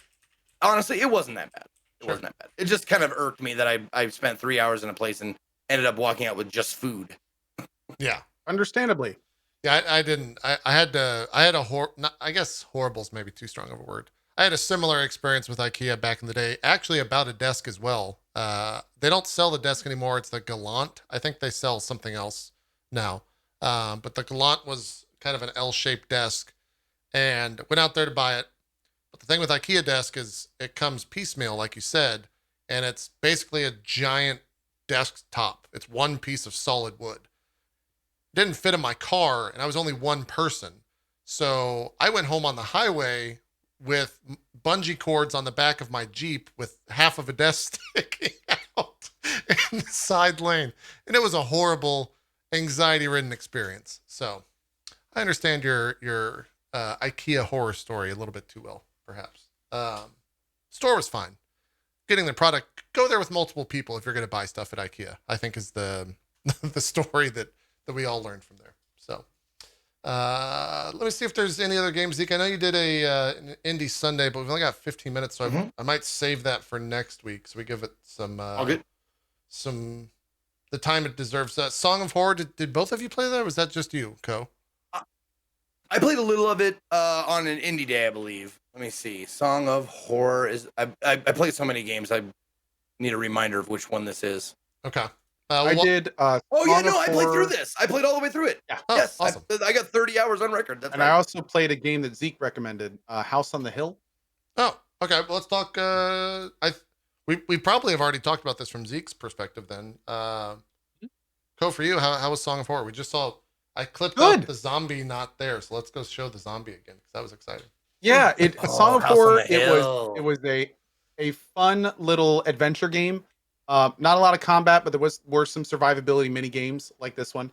honestly, it wasn't that bad. It wasn't that bad. It just kind of irked me that I spent 3 hours in a place and ended up walking out with just food. Yeah. Understandably. Yeah, I didn't. I had I guess horrible's maybe too strong of a word. I had a similar experience with IKEA back in the day, actually about a desk as well. They don't sell the desk anymore. It's the Gallant. I think they sell something else now. But the Gallant was kind of an L-shaped desk, and went out there to buy it. But the thing with IKEA desk is it comes piecemeal, like you said, and it's basically a giant desktop. It's one piece of solid wood. It didn't fit in my car, and I was only one person. So I went home on the highway with bungee cords on the back of my Jeep with half of a desk sticking out in the side lane. And it was a horrible, anxiety-ridden experience. So I understand your IKEA horror story a little bit too well, perhaps. Store was fine. Getting the product, go there with multiple people if you're going to buy stuff at IKEA, I think is the the story that we all learned from there. So let me see if there's any other games. Zeke, I know you did an Indie Sunday, but we've only got 15 minutes, so I might save that for next week, so we give it some the time it deserves. Song of Horror, did both of you play that, or was that just you, Co? I played a little of it on an indie day, I believe. Let me see. Song of Horror is I played so many games. I need a reminder of which one this is. Okay. I did. I played through this. I played all the way through it. Yeah. Oh, Yes, awesome. I got 30 hours on record. That's And right. I also played a game that Zeke recommended, House on the Hill. Oh, okay. Well, let's talk. We probably have already talked about this from Zeke's perspective. Then, Co, for you, how was Song of Horror? We just saw. I clipped out the zombie not there, so let's go show the zombie again because that was exciting. Yeah, Song of House on Horror. the Hill. It was a fun little adventure game. Not a lot of combat, but there were some survivability mini games like this one.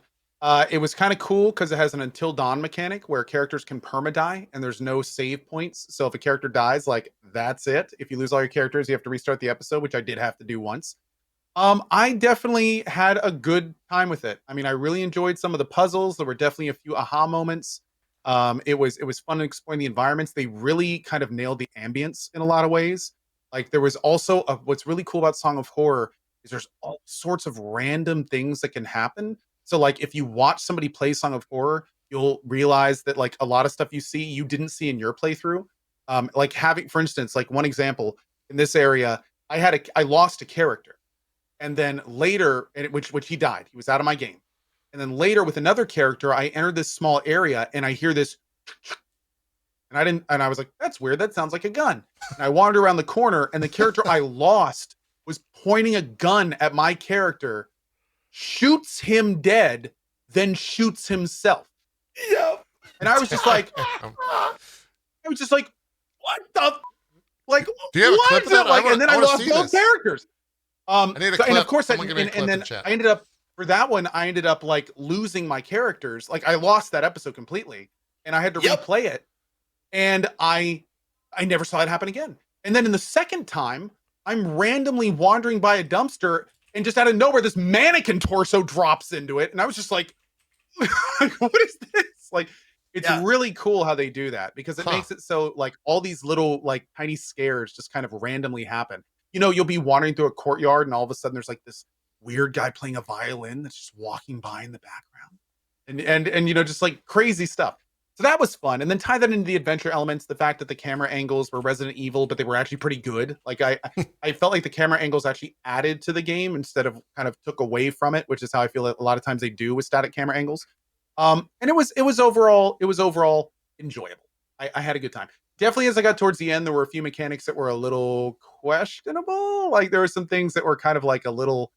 It was kind of cool because it has an Until Dawn mechanic where characters can perma-die and there's no save points. So if a character dies, like that's it. If you lose all your characters, you have to restart the episode, which I did have to do once. I definitely had a good time with it. I mean, I really enjoyed some of the puzzles. There were definitely a few aha moments. It was fun to explain the environments. They really kind of nailed the ambience in a lot of ways. Like there was also what's really cool about Song of Horror is there's all sorts of random things that can happen. So like if you watch somebody play Song of Horror, you'll realize that like a lot of stuff you see, you didn't see in your playthrough. Like having, for instance, like one example in this area, I lost a character. And then later, which he died. He was out of my game. And then later with another character, I entered this small area and I hear this, and I was like, that's weird. That sounds like a gun. And I wandered around the corner and the character I lost was pointing a gun at my character, shoots him dead, then shoots himself. Yep. And I was just like, what the, like, Do you have a clip of that? Like, and then I lost both characters. I need a clip. And of course, Someone give me a clip and then in chat. I ended up for that one. I ended up like losing my characters. Like I lost that episode completely, and I had to replay it. And I never saw it happen again. And then in the second time, I'm randomly wandering by a dumpster, and just out of nowhere, this mannequin torso drops into it, and I was just like, "What is this?" Like, it's really cool how they do that because it makes it so like all these little like tiny scares just kind of randomly happen. You know, you'll be wandering through a courtyard and all of a sudden there's like this weird guy playing a violin that's just walking by in the background. And you know, just like crazy stuff. So that was fun. And then tie that into the adventure elements, the fact that the camera angles were Resident Evil, but they were actually pretty good. Like I felt like the camera angles actually added to the game instead of kind of took away from it, which is how I feel a lot of times they do with static camera angles. And it was overall enjoyable. I had a good time. Definitely as I got towards the end, there were a few mechanics that were a little questionable. Like there were some things that were kind of like a little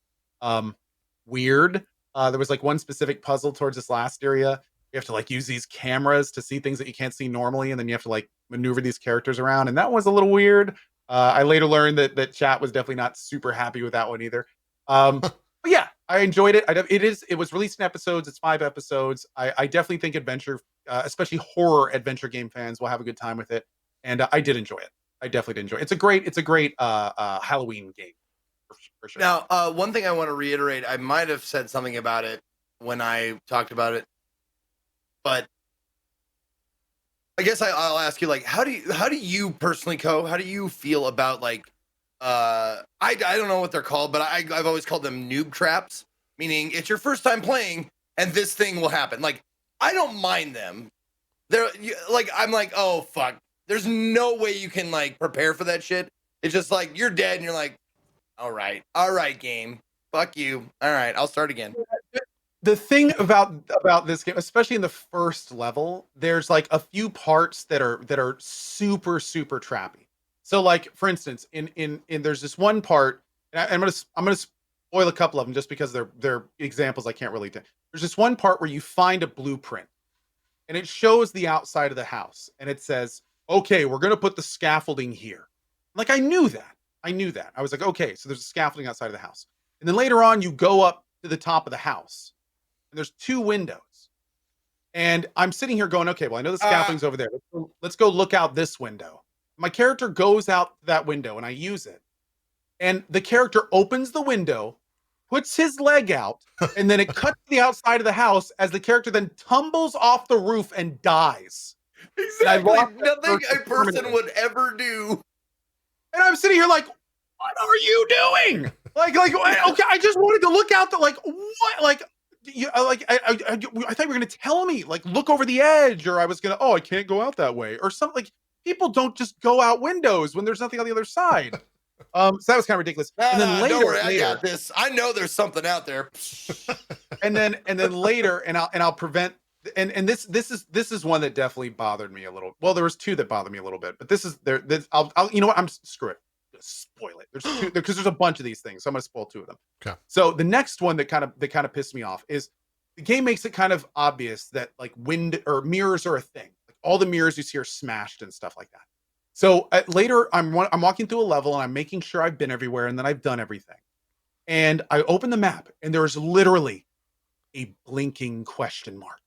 weird. There was like one specific puzzle towards this last area. You have to like use these cameras to see things that you can't see normally, and then you have to like maneuver these characters around, and that was a little weird. I later learned that chat was definitely not super happy with that one either. But yeah, I enjoyed it. It was released in episodes. It's 5 episodes. I definitely think adventure, especially horror adventure game fans, will have a good time with it. And I did enjoy it. I definitely did enjoy it. It's a great Halloween game for sure. Now, one thing I want to reiterate, I might have said something about it when I talked about it, but I guess I'll ask you, like, how do you personally, how do you feel about like, I don't know what they're called, but I've always called them noob traps, meaning it's your first time playing and this thing will happen. Like, I don't mind them. They're like, I'm like, oh fuck, there's no way you can like prepare for that shit. It's just like you're dead and you're like, all right, game, fuck you. All right, I'll start again. The thing about this game, especially in the first level, there's like a few parts that are super trappy. So like, for instance, in there's this one part, and I'm gonna spoil a couple of them just because they're examples I can't really do. There's this one part where you find a blueprint and it shows the outside of the house and it says, okay, we're gonna put the scaffolding here. Like, I knew that. I was like, okay, so there's a scaffolding outside of the house. And then later on, you go up to the top of the house and there's 2 windows. And I'm sitting here going, okay, well, I know the scaffolding's over there. Let's go look out this window. My character goes out that window and I use it. And the character opens the window, puts his leg out, and then it cuts to the outside of the house as the character then tumbles off the roof and dies. Exactly. Nothing a person would ever do. And I'm sitting here like, what are you doing? Like, okay, I just wanted to look out the, like, what? Like, I thought you were going to tell me, like, look over the edge, or I was going to, I can't go out that way, or something. Like, people don't just go out windows when there's nothing on the other side. So that was kind of ridiculous. And then later, don't worry, I got this. I know there's something out there. and then later, and I'll prevent. And this is one that definitely bothered me a little. Well, there was 2 that bothered me a little bit, but this is there. I'll you know what? Screw it. Just spoil it. There's 2 because there's a bunch of these things, so I'm gonna spoil 2 of them. Okay. So the next one that kind of pissed me off is the game makes it kind of obvious that like wind or mirrors are a thing. Like, all the mirrors you see are smashed and stuff like that. So later, I'm walking through a level and I'm making sure I've been everywhere and then I've done everything. And I open the map and there's literally a blinking question mark.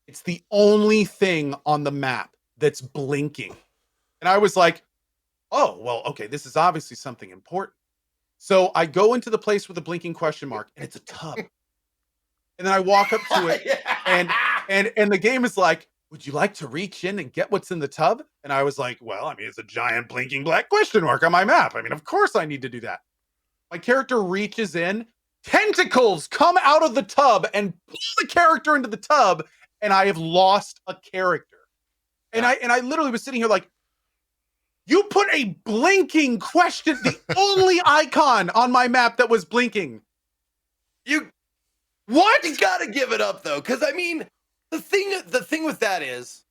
It's the only thing on the map that's blinking. And I was like, oh, well, okay, this is obviously something important. So I go into the place with the blinking question mark and it's a tub. And then I walk up to it and the game is like, would you like to reach in and get what's in the tub? And I was like, well, I mean, it's a giant blinking black question mark on my map. I mean, of course I need to do that. My character reaches in, tentacles come out of the tub and pull the character into the tub, and I have lost a character. And I literally was sitting here like, you put a blinking question, the only icon on my map that was blinking. What? You gotta give it up though, because I mean, the thing with that is,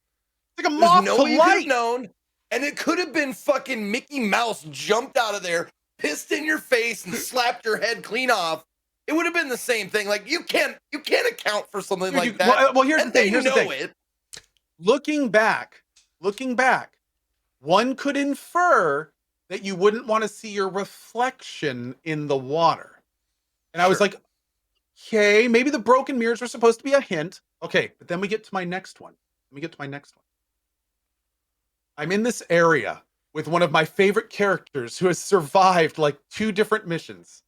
it's like a moth to you could light. have known, and it could have been fucking Mickey Mouse jumped out of there, pissed in your face, and slapped your head clean off. It would have been the same thing. Like, you can't account for something like that. Well, here's and the thing. They know it. Looking back, one could infer that you wouldn't want to see your reflection in the water. And I was like, okay, maybe the broken mirrors were supposed to be a hint. Okay, but then we get to my next one. I'm in this area with one of my favorite characters who has survived like 2 different missions.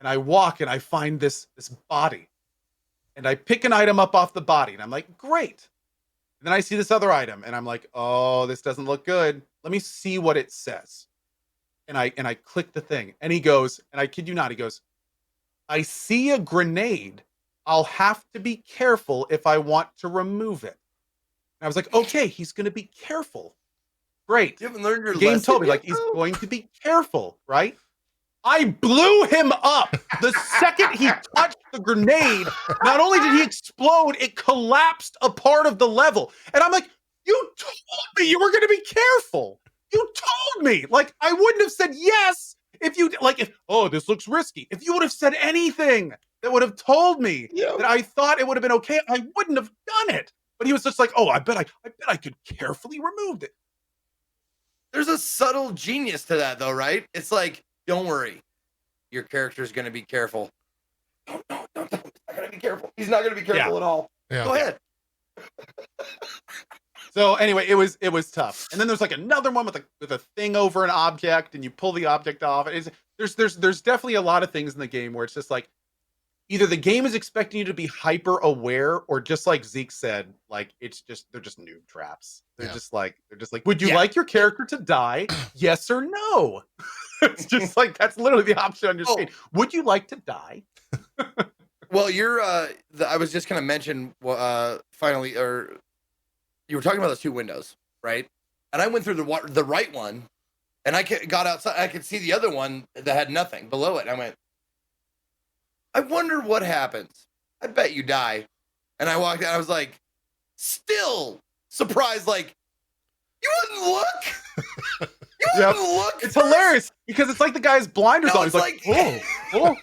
And I walk and I find this body. And I pick an item up off the body. And I'm like, great. And then I see this other item. And I'm like, oh, this doesn't look good. Let me see what it says. And I click the thing. And he goes, and I kid you not, he goes, I see a grenade. I'll have to be careful if I want to remove it. And I was like, okay, he's going to be careful. Great. You haven't learned your the game lesson told me, yet, like, he's going to be careful, right? I blew him up. The second he touched the grenade, not only did he explode, it collapsed a part of the level. And I'm like, you told me you were going to be careful. You told me. Like, I wouldn't have said yes if you, like, if, oh, this looks risky. If you would have said anything. that would have told me Yeah. that I thought it would have been okay, I wouldn't have done it. But he was just like, "Oh, I bet I could carefully remove it." There's a subtle genius to that, though, right? It's like, don't worry, your character's going to be careful. No, he's not going to be careful. He's not going to be careful at all. Yeah. Go ahead. So anyway, it was tough. And then there's like another one with a thing over an object, and you pull the object off. There's definitely a lot of things in the game where it's just like either the game is expecting you to be hyper aware, or just like Zeke said, like they're just noob traps. They're just like, would you like your character to die? Yes or no? It's just like, that's literally the option on your screen. Would you like to die? Well, I was just going to mention, finally, or you were talking about those two windows, right? And I went through the right one, and I got outside. I could see the other one that had nothing below it. And I went, I wonder what happens. I bet you die. And I walked out. I was like, still surprised. Like, you wouldn't look. You wouldn't look. It's hilarious because it's like the guy's blinders on. He's like, oh.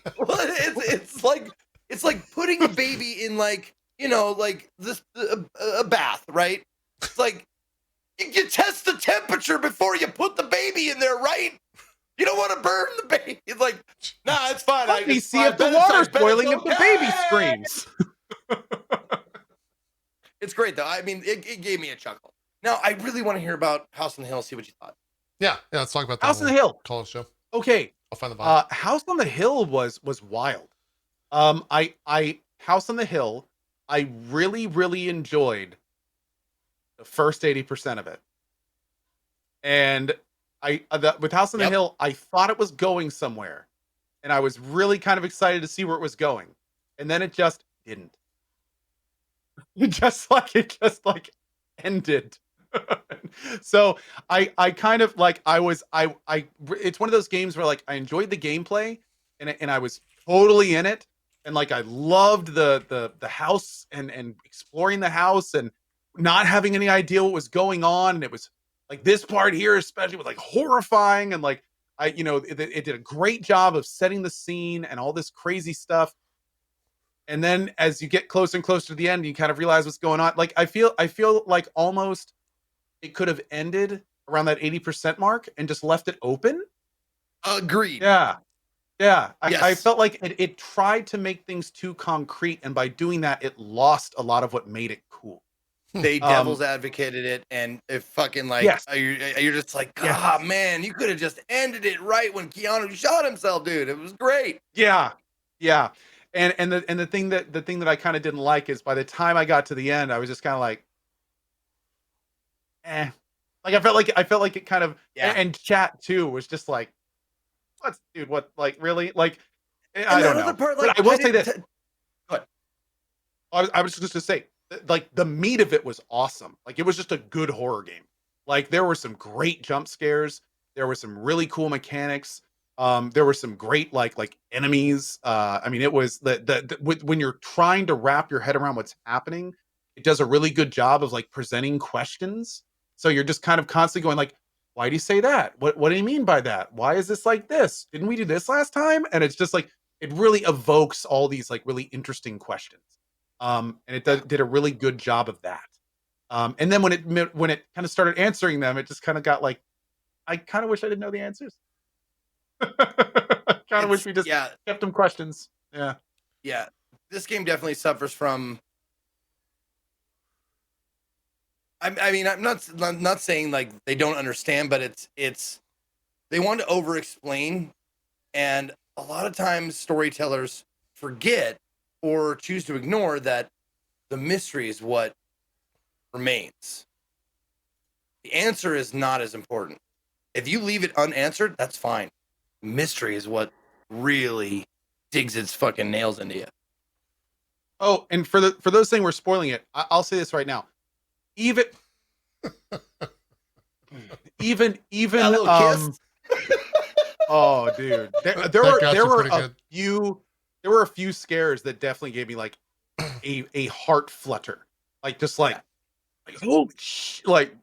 It's like putting a baby in, like, you know, like this a bath, right? It's like you test the temperature before you put the baby in there, right? You don't want to burn the baby. It's like, nah, it's fine. Let me see if the water's boiling if the baby screams. It's great, though. I mean, it gave me a chuckle. Now, I really want to hear about House on the Hill, see what you thought. Yeah, let's talk about that. House on the Hill. Call it show. Okay. I'll find the bottom. House on the Hill was wild. I House on the Hill, I really, really enjoyed the first 80% of it. And with House on the Hill, I thought it was going somewhere, and I was really kind of excited to see where it was going, and then it just didn't. It just ended. So I kind of like, it's one of those games where like I enjoyed the gameplay, and I was totally in it, and like I loved the house and exploring the house and not having any idea what was going on, and it was like this part here especially was like horrifying, and like it did a great job of setting the scene and all this crazy stuff. And then as you get closer and closer to the end, you kind of realize what's going on. Like I feel like almost it could have ended around that 80% mark and just left it open. Agreed. Yeah. Yes. I felt like it tried to make things too concrete, and by doing that, it lost a lot of what made it cool. They devil's advocated it, and it fucking like, you're just like, man, you could have just ended it right when Keanu shot himself, dude. It was great. Yeah. And the thing that I kind of didn't like is by the time I got to the end, I was just kind of like, like I felt like it kind of, and chat too was just like, what, like really, like I don't know. Part, like, but I will say this. I was just to say, like the meat of it was awesome. Like it was just a good horror game. Like there were some great jump scares. There were some really cool mechanics. There were some great like enemies. I mean, it was when you're trying to wrap your head around what's happening, it does a really good job of like presenting questions. So you're just kind of constantly going like, why do you say that? What do you mean by that? Why is this like this? Didn't we do this last time? And it's just like, it really evokes all these like really interesting questions. And it did a really good job of that. And then when it kind of started answering them, it just kind of got like, I kind of wish I didn't know the answers. I kind of wish we just kept them questions. Yeah. This game definitely suffers from. I mean, I'm not saying like they don't understand, but it's they want to over explain, and a lot of times storytellers forget or choose to ignore that the mystery is what remains. The answer is not as important. If you leave it unanswered, that's fine. Mystery is what really digs its fucking nails into you. Oh, and for those saying we're spoiling it, I'll say this right now. Even oh dude, there were a few scares that definitely gave me like a heart flutter, like just like holy like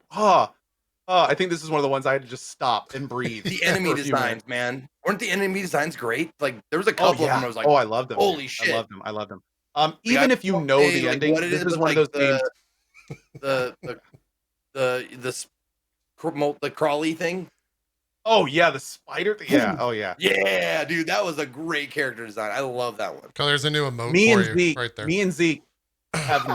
Oh, I think this is one of the ones I had to just stop and breathe. The for enemy a few minutes. designs, man. Weren't the enemy designs great? Like there was a Oh couple of them yeah. I was like, Oh, I loved them. holy Dude. I shit. loved them. I loved them. Like, I Even if you won't know say, the like, ending, what it this is, is but one of like those games. the crawly thing. Oh yeah, the spider thing. Yeah. Oh yeah. Yeah, dude, that was a great character design. I love that one. Oh, there's a new emote Me for and you Zeke. right there. Me and Zeke have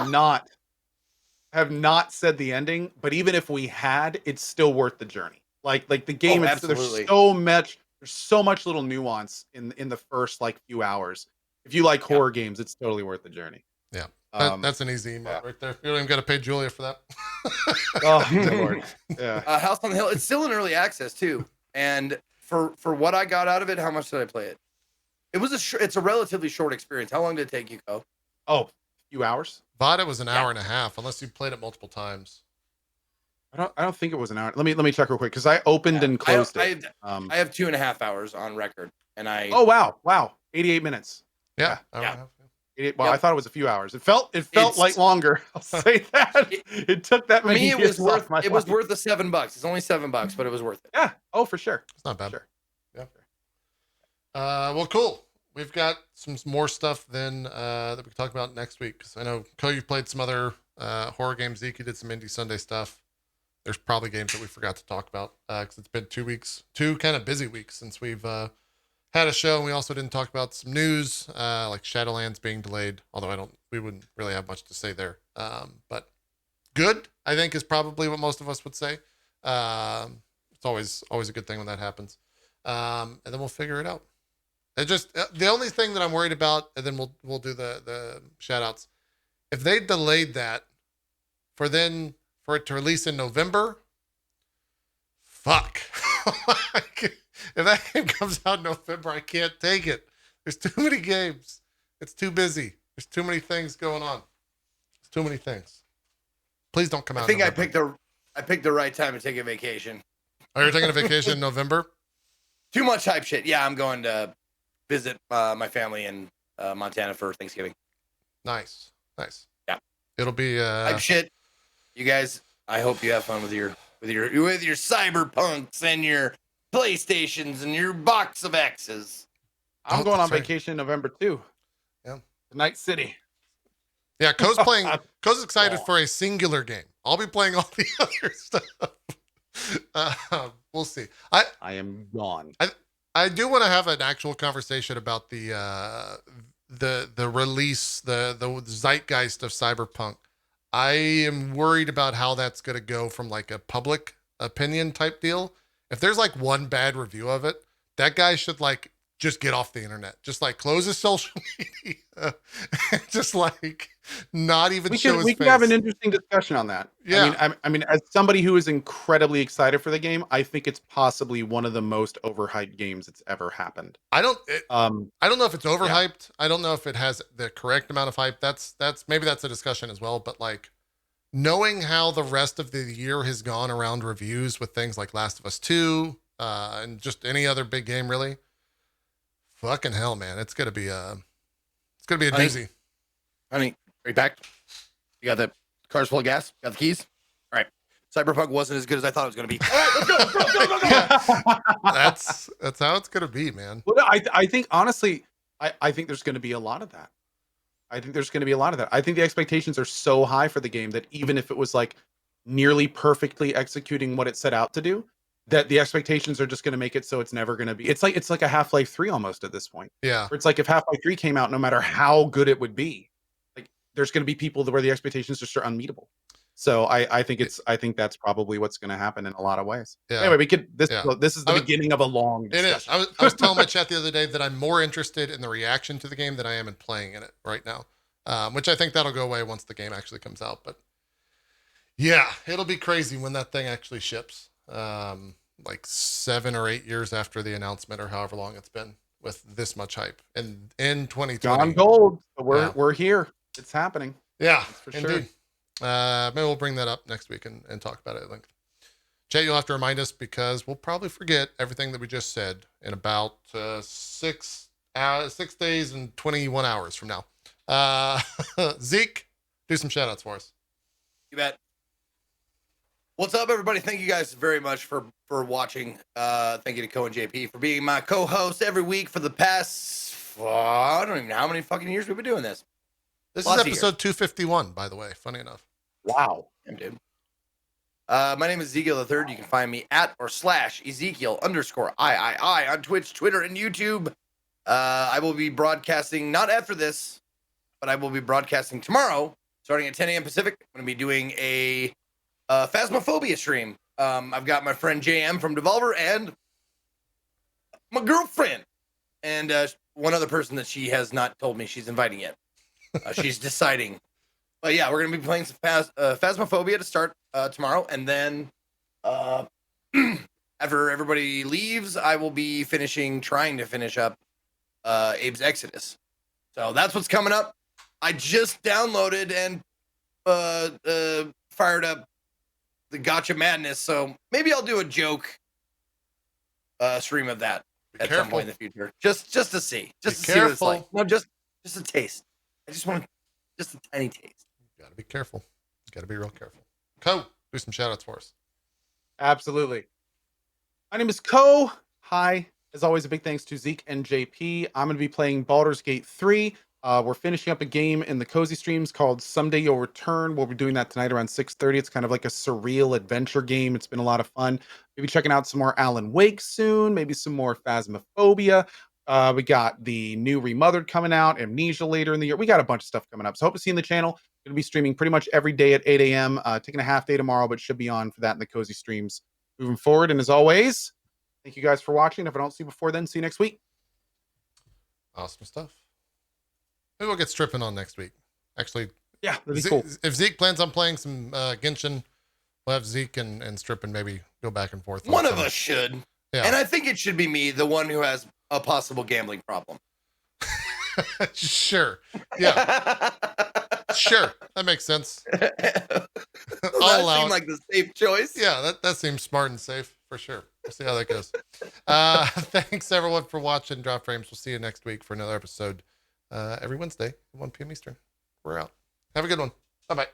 not said the ending, but even if we had, it's still worth the journey. Like the game, absolutely. there's so much little nuance in the first like few hours. If you like horror games, it's totally worth the journey. Yeah. Um, That's an easy emote yeah. right there. You don't even got to pay Julia for that. Oh, good lord. Yeah. House on the Hill. It's still in early access too. And for what I got out of it, how much did I play it? It was it's a relatively short experience. How long did it take you, Ko? Oh, a few hours. Vada was an hour and a half, unless you played it multiple times. I don't think it was an hour. Let me check real quick because I opened and closed it. I have 2.5 hours on record, and I. Oh wow, 88 minutes. Yeah. Yeah. Hour and a half, yeah. 88, well, I thought it was a few hours. It felt like longer. I'll say that. It took that For many me, it years was worth. off my It was life. worth the $7. It's only $7, but it was worth it. Yeah. Oh, for sure. It's not bad. Sure. Yeah. Well, cool. We've got some more stuff then that we can talk about next week. Because I know, Ko, you played some other horror games. Zeke, you did some Indie Sunday stuff. There's probably games that we forgot to talk about because it's been 2 weeks, 2 kind of busy weeks since we've had a show. And we also didn't talk about some news like Shadowlands being delayed, although we wouldn't really have much to say there. But good, I think, is probably what most of us would say. It's always a good thing when that happens. And then we'll figure it out. And just the only thing that I'm worried about, and then we'll do the shout outs. If they delayed that for it to release in November, fuck. If that game comes out in November, I can't take it. There's too many games. It's too busy. There's too many things going on. There's too many things. Please don't come out. I think I picked the right time to take a vacation. Oh, you're taking a vacation in November? Too much hype shit. Yeah, I'm going to visit my family in Montana for Thanksgiving. Nice. Yeah. It'll be hype shit. You guys, I hope you have fun with your cyberpunks and your PlayStations and your box of X's. I'm going on vacation November 2. Yeah. Night City. Yeah, Ko's excited for a singular game. I'll be playing all the other stuff. We'll see. I am gone. I do want to have an actual conversation about the release, the zeitgeist of Cyberpunk. I am worried about how that's going to go from like a public opinion type deal. If there's like one bad review of it, that guy should like just get off the internet, just like close his social media, and just like not even show his face. We can have an interesting discussion on that. Yeah. I mean, as somebody who is incredibly excited for the game, I think it's possibly one of the most overhyped games that's ever happened. I don't know if it's overhyped. Yeah. I don't know if it has the correct amount of hype. That's maybe that's a discussion as well. But like knowing how the rest of the year has gone around reviews with things like Last of Us 2 and just any other big game really. Fucking hell, man. It's gonna be a doozy. Honey, are you back? You got the car's full of gas? Got the keys? All right. Cyberpunk wasn't as good as I thought it was gonna be. All right, let's go. That's how it's gonna be, man. Well, I think honestly, I think there's gonna be a lot of that. I think the expectations are so high for the game that even if it was like nearly perfectly executing what it set out to do, that the expectations are just going to make it so it's never going to be. It's like a Half-Life 3 almost at this point. Yeah. Where it's like if Half-Life 3 came out, no matter how good it would be, like there's going to be people where the expectations just are unmeetable. So I think that's probably what's going to happen in a lot of ways. Yeah. Anyway, this is the beginning of a long discussion. It is. I was telling my chat the other day that I'm more interested in the reaction to the game than I am in playing in it right now, which I think that'll go away once the game actually comes out. But yeah, it'll be crazy when that thing actually ships. Like 7 or 8 years after the announcement or however long it's been with this much hype and in 2020. Gone gold. We're here. It's happening. Yeah, that's for indeed. Sure. Maybe we'll bring that up next week and talk about it at length. Chat, you'll have to remind us because we'll probably forget everything that we just said in about 6 days and 21 hours from now. Zeke, do some shout outs for us. You bet. What's up, everybody? Thank you guys very much for watching. Thank you to Co and JP for being my co-host every week for the past, I don't even know how many fucking years we've been doing this. This Lots is of years. episode 251, by the way. Funny enough. Wow. Damn, dude. My name is Ezekiel III. You can find me at or / Ezekiel _ I on Twitch, Twitter, and YouTube. I will be broadcasting not after this, but I will be broadcasting tomorrow, starting at 10 a.m. Pacific. I'm going to be doing a Phasmophobia stream. I've got my friend JM from Devolver and my girlfriend and one other person that she has not told me she's inviting yet. She's deciding. But yeah, we're going to be playing some Phasmophobia to start tomorrow. And then after everybody leaves, I will be trying to finish up Abe's Exodus. So that's what's coming up. I just downloaded and fired up the Gotcha Madness, so maybe I'll do a joke stream of that at some point in the future, just to see, just to see what it's like. No, just a taste. I just want just a tiny taste. You gotta be careful. You gotta be real careful. Co, do some shout outs for us. Absolutely. My name is Co. Hi. As always, a big thanks to Zeke and JP. I'm going to be playing Baldur's Gate 3. We're finishing up a game in the cozy streams called Someday You'll Return. We'll be doing that tonight around 6:30. It's kind of like a surreal adventure game. It's been a lot of fun. Maybe checking out some more Alan Wake soon. Maybe some more Phasmophobia. We got the new Remothered coming out. Amnesia later in the year. We got a bunch of stuff coming up. So hope to see you in the channel. Going to be streaming pretty much every day at 8 a.m. Taking a half day tomorrow, but should be on for that in the cozy streams moving forward. And as always, thank you guys for watching. If I don't see you before then, see you next week. Awesome stuff. Maybe we'll get stripping on next week. Actually, yeah, that'd be cool. If Zeke plans on playing some Genshin, we'll have Zeke and stripping maybe go back and forth. One of us should. Yeah. And I think it should be me, the one who has a possible gambling problem. Sure. Yeah. Sure. That makes sense. That seems like the safe choice. Yeah, that seems smart and safe for sure. We'll see how that goes. Thanks everyone for watching Drop Frames. We'll see you next week for another episode. Every Wednesday, 1 p.m. Eastern. We're out. Have a good one. Bye-bye.